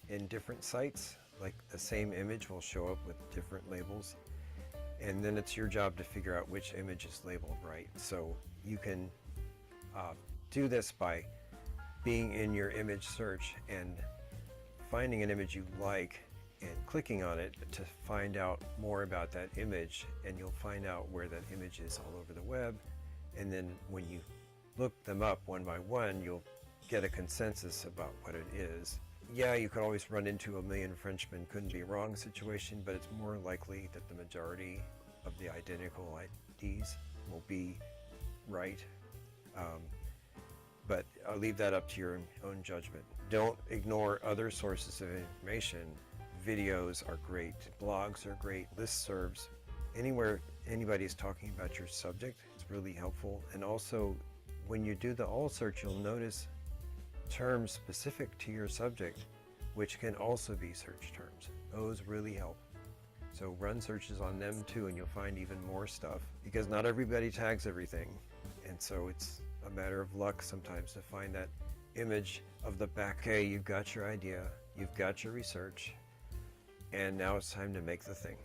in different sites. Like, the same image will show up with different labels, and then it's your job to figure out which image is labeled right. So you can do this by being in your image search and finding an image you like and clicking on it to find out more about that image, and you'll find out where that image is all over the web. And then when you look them up one by one, you'll get a consensus about what it is. Yeah, you could always run into a million Frenchmen couldn't be wrong situation, but it's more likely that the majority of the identical IDs will be right. but I'll leave that up to your own judgment. Don't ignore other sources of information. Videos are great, blogs are great, listservs. Anywhere anybody's talking about your subject, it's really helpful. And also, when you do the all search, you'll notice terms specific to your subject, which can also be search terms. Those really help. So run searches on them too, and you'll find even more stuff, because not everybody tags everything. And so it's a matter of luck sometimes to find that image of the back. Okay, you've got your idea, you've got your research, and now it's time to make the thing.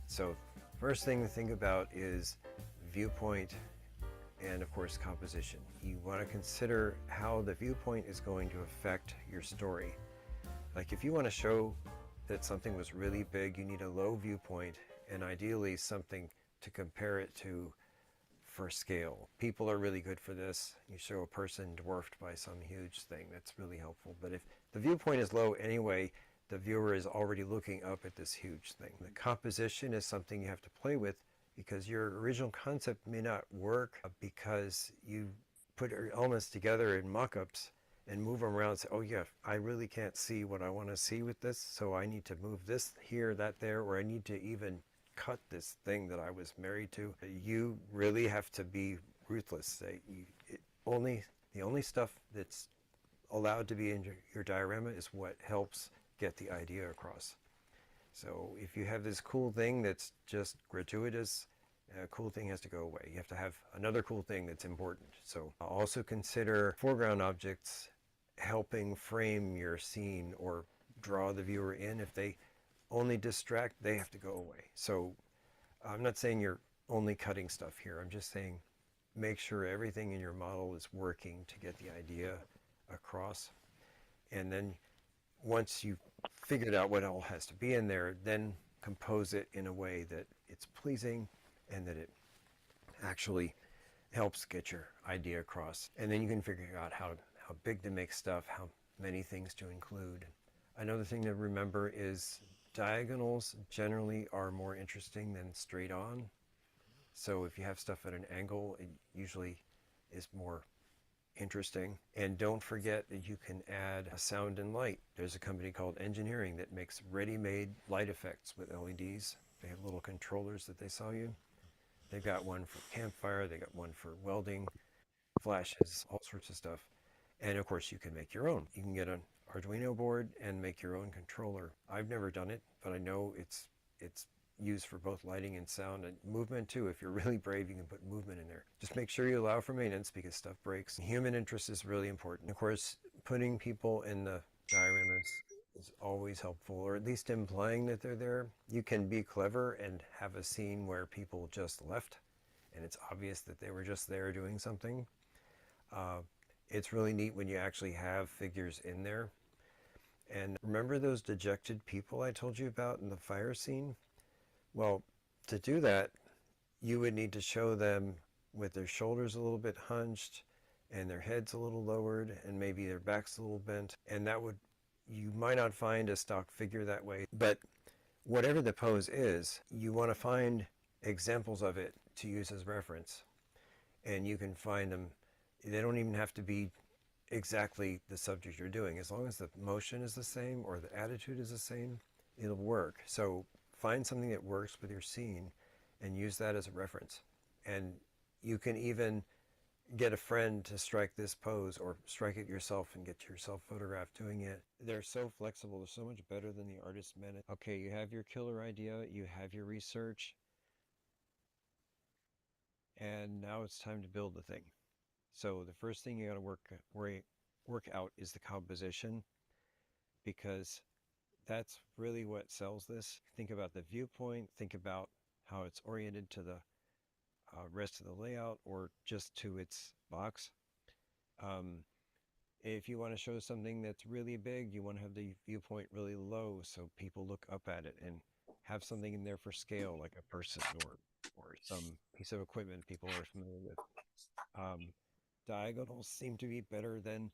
So first thing to think about is viewpoint and of course composition. You want to consider how the viewpoint is going to affect your story. Like if you want to show that something was really big, you need a low viewpoint and ideally something to compare it to for scale. People are really good for this. You show a person dwarfed by some huge thing, that's really helpful. But if the viewpoint is low anyway, the viewer is already looking up at this huge thing. The composition is something you have to play with, because your original concept may not work because you put your elements together in mock-ups and move them around and say, oh yeah, I really can't see what I want to see with this, so I need to move this here, that there, or I need to even cut this thing that I was married to. You really have to be ruthless. The only stuff that's allowed to be in your diorama is what helps get the idea across. So if you have this cool thing that's just gratuitous, a cool thing has to go away. You have to have another cool thing that's important. So also consider foreground objects helping frame your scene or draw the viewer in. If they only distract, they have to go away. So I'm not saying you're only cutting stuff here. I'm just saying make sure everything in your model is working to get the idea across. And then once you've figured out what all has to be in there, then compose it in a way that it's pleasing and that it actually helps get your idea across. And then you can figure out how big to make stuff, how many things to include. Another thing to remember is diagonals generally are more interesting than straight on. So if you have stuff at an angle, it usually is more interesting. And don't forget that you can add a sound and light. There's a company called Engineering that makes ready-made light effects with LEDs. They have little controllers that they sell you. They've got one for campfire, they got one for welding, flashes, all sorts of stuff. And of course you can make your own. You can get an Arduino board and make your own controller. I've never done it, but I know it's used for both lighting and sound and movement too. If you're really brave, you can put movement in there. Just make sure you allow for maintenance because stuff breaks. Human interest is really important. Of course, putting people in the dioramas is always helpful, or at least implying that they're there. You can be clever and have a scene where people just left and it's obvious that they were just there doing something. It's really neat when you actually have figures in there. And remember those dejected people I told you about in the fire scene? Well, to do that, you would need to show them with their shoulders a little bit hunched and their heads a little lowered and maybe their backs a little bent. And that would, you might not find a stock figure that way, but whatever the pose is, you want to find examples of it to use as reference. And you can find them, they don't even have to be exactly the subject you're doing. As long as the motion is the same or the attitude is the same, it'll work. So find something that works with your scene and use that as a reference. And you can even get a friend to strike this pose or strike it yourself and get yourself photographed doing it. They're so flexible. They're so much better than the artist's minute. Okay, you have your killer idea, you have your research, and now it's time to build the thing. So the first thing you got to work out is the composition, because that's really what sells this. Think about the viewpoint, think about how it's oriented to the rest of the layout or just to its box. If you want to show something that's really big, you want to have the viewpoint really low so people look up at it, and have something in there for scale, like a person or some piece of equipment people are familiar with. Diagonals seem to be better than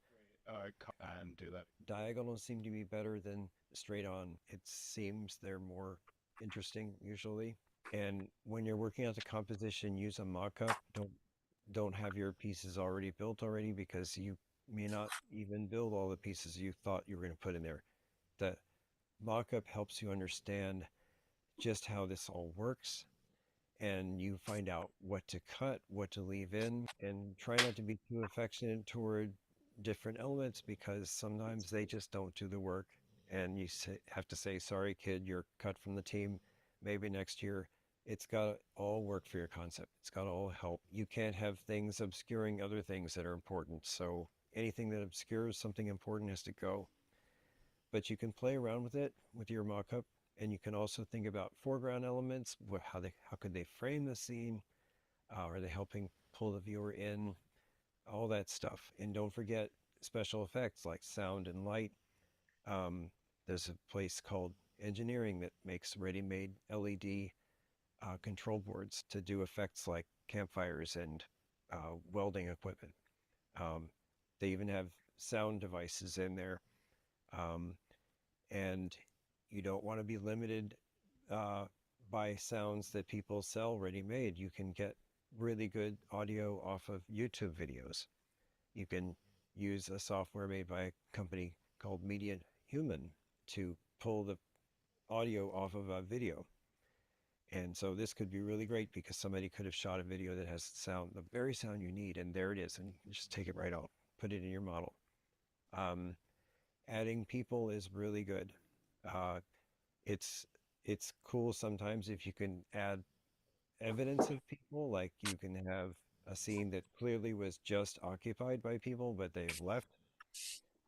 and do that. Diagonals seem to be better than straight on. It seems they're more interesting usually. And when you're working out the composition, use a mock-up. don't have your pieces already built already, because you may not even build all the pieces you thought you were going to put in there. The mock-up helps you understand just how this all works, and you find out what to cut, what to leave in, and try not to be too affectionate toward different elements, because sometimes they just don't do the work, and you have to say, sorry kid, you're cut from the team. Maybe next year. It's got to all work for your concept. It's got to all help. You can't have things obscuring other things that are important. So anything that obscures something important has to go. But you can play around with it with your mock-up, and you can also think about foreground elements. How could they frame the scene? Are they helping pull the viewer in? All that stuff. And don't forget special effects like sound and light. There's a place called Engineering that makes ready-made LED control boards to do effects like campfires and welding equipment. They even have sound devices in there. And you don't want to be limited by sounds that people sell ready-made. You can get really good audio off of YouTube videos. You can use a software made by a company called Media Human to pull the audio off of a video. And so this could be really great, because somebody could have shot a video that has sound, the very sound you need, and there it is, and you just take it right out, put it in your model. Adding people is really good. It's cool sometimes if you can add evidence of people, like you can have a scene that clearly was just occupied by people, but they've left.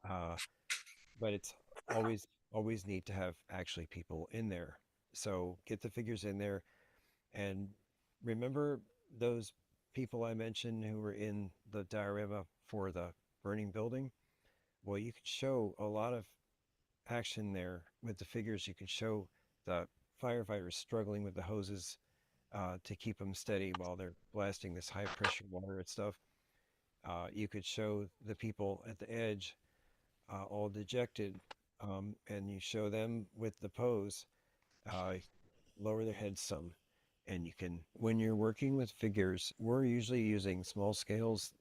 But it's always neat to have actually people in there. So get the figures in there, and remember those people I mentioned who were in the diorama for the burning building? Well, you could show a lot of action there with the figures. You could show the firefighters struggling with the hoses to keep them steady while they're blasting this high pressure water and stuff. You could show the people at the edge all dejected, and you show them with the pose. Lower their heads some, and you can, when you're working with figures, we're usually using small scales.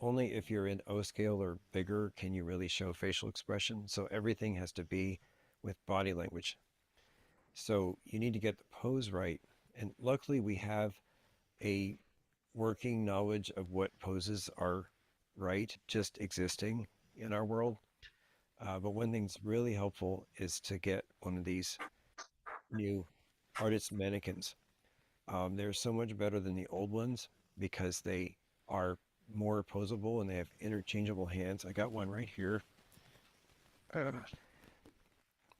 Only if you're in O scale or bigger can you really show facial expression. So everything has to be with body language. So you need to get the pose right. And luckily we have a working knowledge of what poses are right, just existing in our world. But one thing's really helpful is to get one of these new artist mannequins. They're so much better than the old ones because they are more posable and they have interchangeable hands. I got one right here.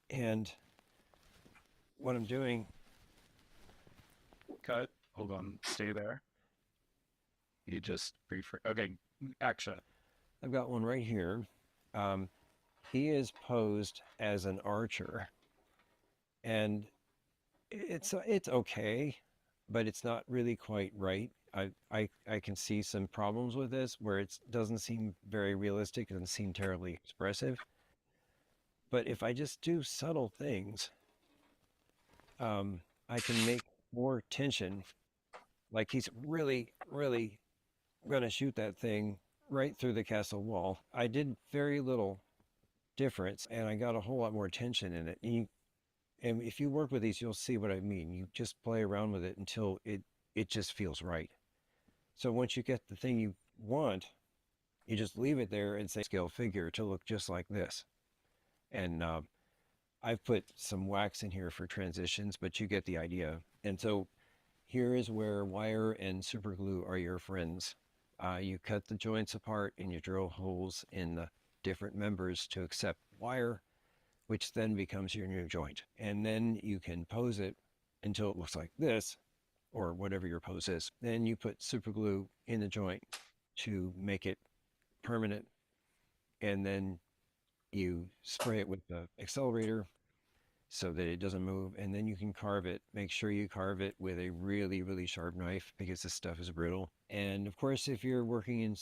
And what I'm doing... Cut. Hold on. Stay there. You just okay, action. I've got one right here. He is posed as an archer. And it's okay, but it's not really quite right. I can see some problems with this where it doesn't seem very realistic, it doesn't seem terribly expressive. But if I just do subtle things, I can make more tension. Like he's really, really gonna shoot that thing right through the castle wall. I did very little difference and I got a whole lot more tension in it. And if you work with these, you'll see what I mean. You just play around with it until it just feels right. So once you get the thing you want, you just leave it there and say scale figure to look just like this. And I've put some wax in here for transitions, but you get the idea. And so here is where wire and super glue are your friends. You cut the joints apart and you drill holes in the different members to accept wire, which then becomes your new joint. And then you can pose it until it looks like this, or whatever your pose is. Then you put super glue in the joint to make it permanent. And then you spray it with the accelerator so that it doesn't move. And then you can carve it. Make sure you carve it with a really, really sharp knife because this stuff is brittle. And of course, if you're working in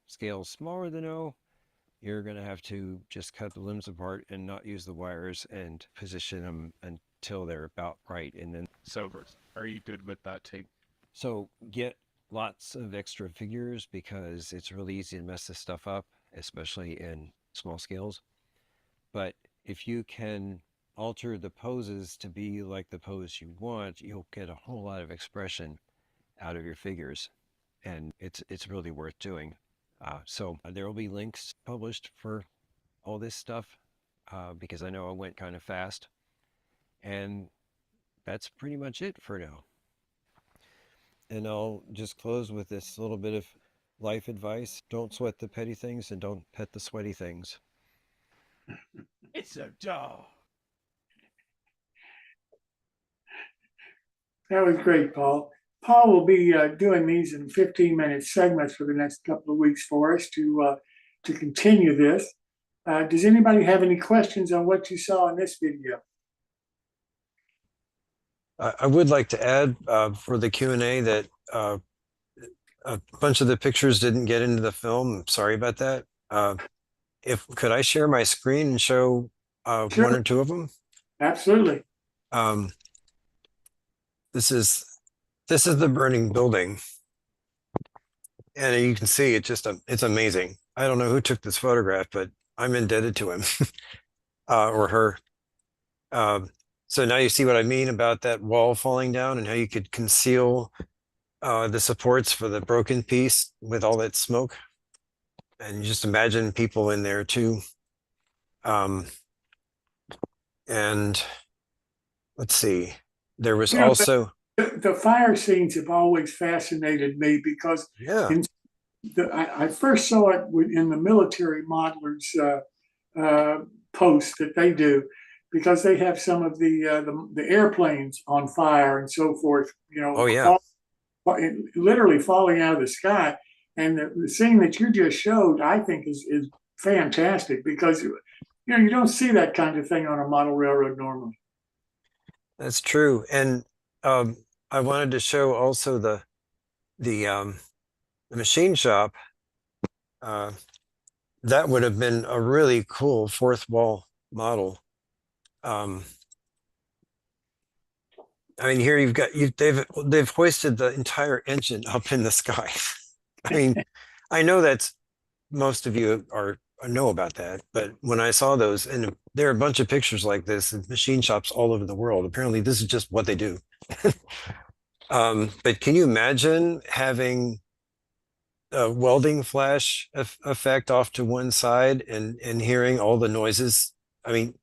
scales smaller than O, you're going to have to just cut the limbs apart and not use the wires and position them until they're about right. And then... So, are you good with that tape? So get lots of extra figures because it's really easy to mess this stuff up, especially in small scales. But if you can alter the poses to be like the pose you want, you'll get a whole lot of expression out of your figures, and it's really worth doing. So there will be links published for all this stuff because I know I went kind of fast, and that's pretty much it for now. And I'll just close with this little bit of life advice. Don't sweat the petty things and don't pet the sweaty things. It's a dog. That was great, Paul. Paul will be doing these in 15-minute segments for the next couple of weeks for us to continue this. Does anybody have any questions on what you saw in this video? I would like to add for the Q&A that a bunch of the pictures didn't get into the film. I'm sorry about that. Could I share my screen and show Sure. one or two of them? Absolutely. This is the burning building, and you can see it's amazing. I don't know who took this photograph, but I'm indebted to him or her. So now you see what I mean about that wall falling down and how you could conceal the supports for the broken piece with all that smoke. And you just imagine people in there too. And let's see, there was also... The fire scenes have always fascinated me because I first saw it in the military modelers posts that they do, because they have some of the airplanes on fire and so forth, literally falling out of the sky. And the scene that you just showed, I think is fantastic because, you don't see that kind of thing on a model railroad normally. That's true. And I wanted to show also the machine shop. That would have been a really cool fourth wall model. I mean, here they've hoisted the entire engine up in the sky. I mean, I know that's most of you know about that, but when I saw those, and there are a bunch of pictures like this in machine shops all over the world. Apparently, this is just what they do. But can you imagine having a welding flash effect off to one side and hearing all the noises? I mean,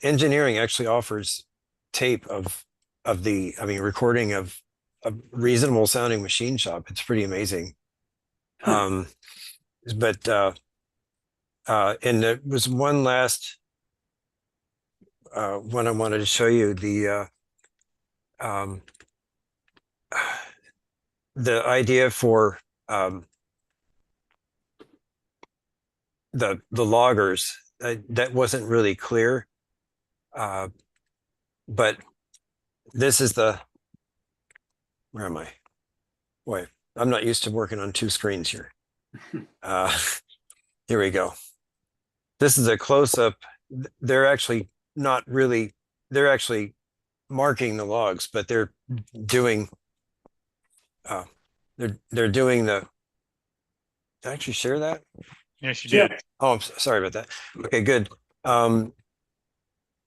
engineering actually offers tape of recording of a reasonable sounding machine shop. It's pretty amazing. And there was one last one I wanted to show you, the idea for the loggers that wasn't really clear, but this is where am I? Boy, I'm not used to working on two screens here. Here we go. This is a close-up. They're actually marking the logs, but they're doing they're doing the... Did I actually share that? Yes, you did. Oh, I'm sorry about that. Okay, good.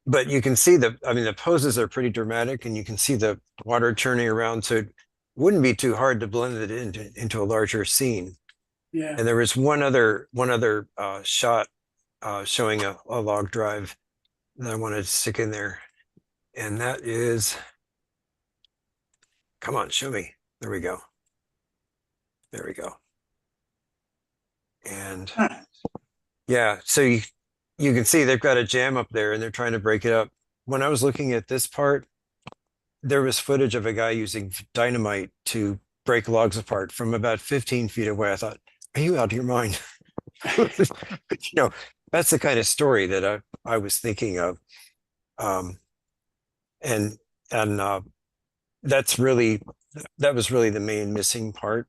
But you can see the poses are pretty dramatic, and you can see the water churning around, so it wouldn't be too hard to blend it into a larger scene. Yeah. And there was one other shot showing a log drive that I wanted to stick in there, and that is, come on, show me. There we go. There we go. And yeah, so you can see they've got a jam up there and they're trying to break it up. When I was looking at this part, there was footage of a guy using dynamite to break logs apart from about 15 feet away. I thought, are you out of your mind? That's the kind of story that I was thinking of. And that was really the main missing part.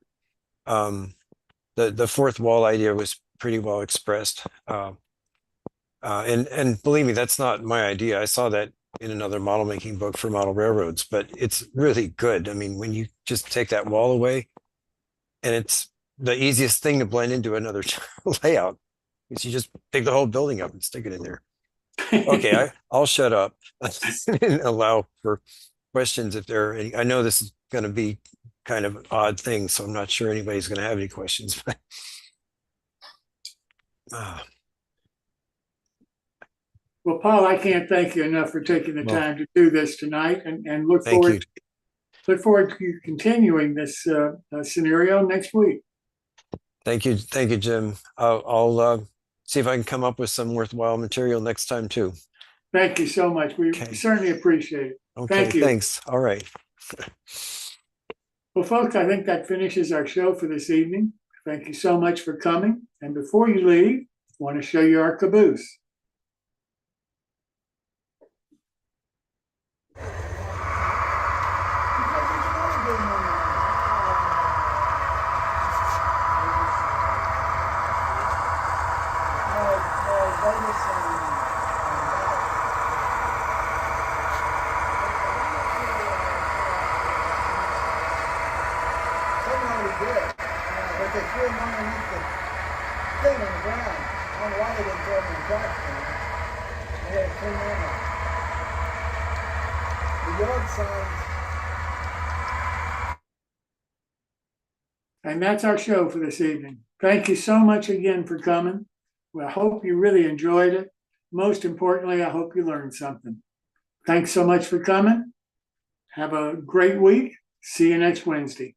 The fourth wall idea was pretty well expressed. And believe me, that's not my idea. I saw that in another model making book for model railroads, but it's really good. I mean, when you just take that wall away, And it's the easiest thing to blend into another layout. Is you just pick the whole building up and stick it in there. Okay, I'll shut up and allow for questions if there are any. I know this is going to be kind of an odd thing, so I'm not sure anybody's going to have any questions. But Well, Paul, I can't thank you enough for taking the time to do this tonight, and look thank forward you. look forward to you continuing this scenario next week. Thank you, Jim. I'll see if I can come up with some worthwhile material next time too. Thank you so much. We certainly appreciate it. Okay, Thank you. Thanks. All right. Well, folks, I think that finishes our show for this evening. Thank you so much for coming. And before you leave, I want to show you our caboose. And that's our show for this evening. Thank you so much again for coming. Well, I hope you really enjoyed it. Most importantly, I hope you learned something. Thanks so much for coming. Have a great week. See you next Wednesday.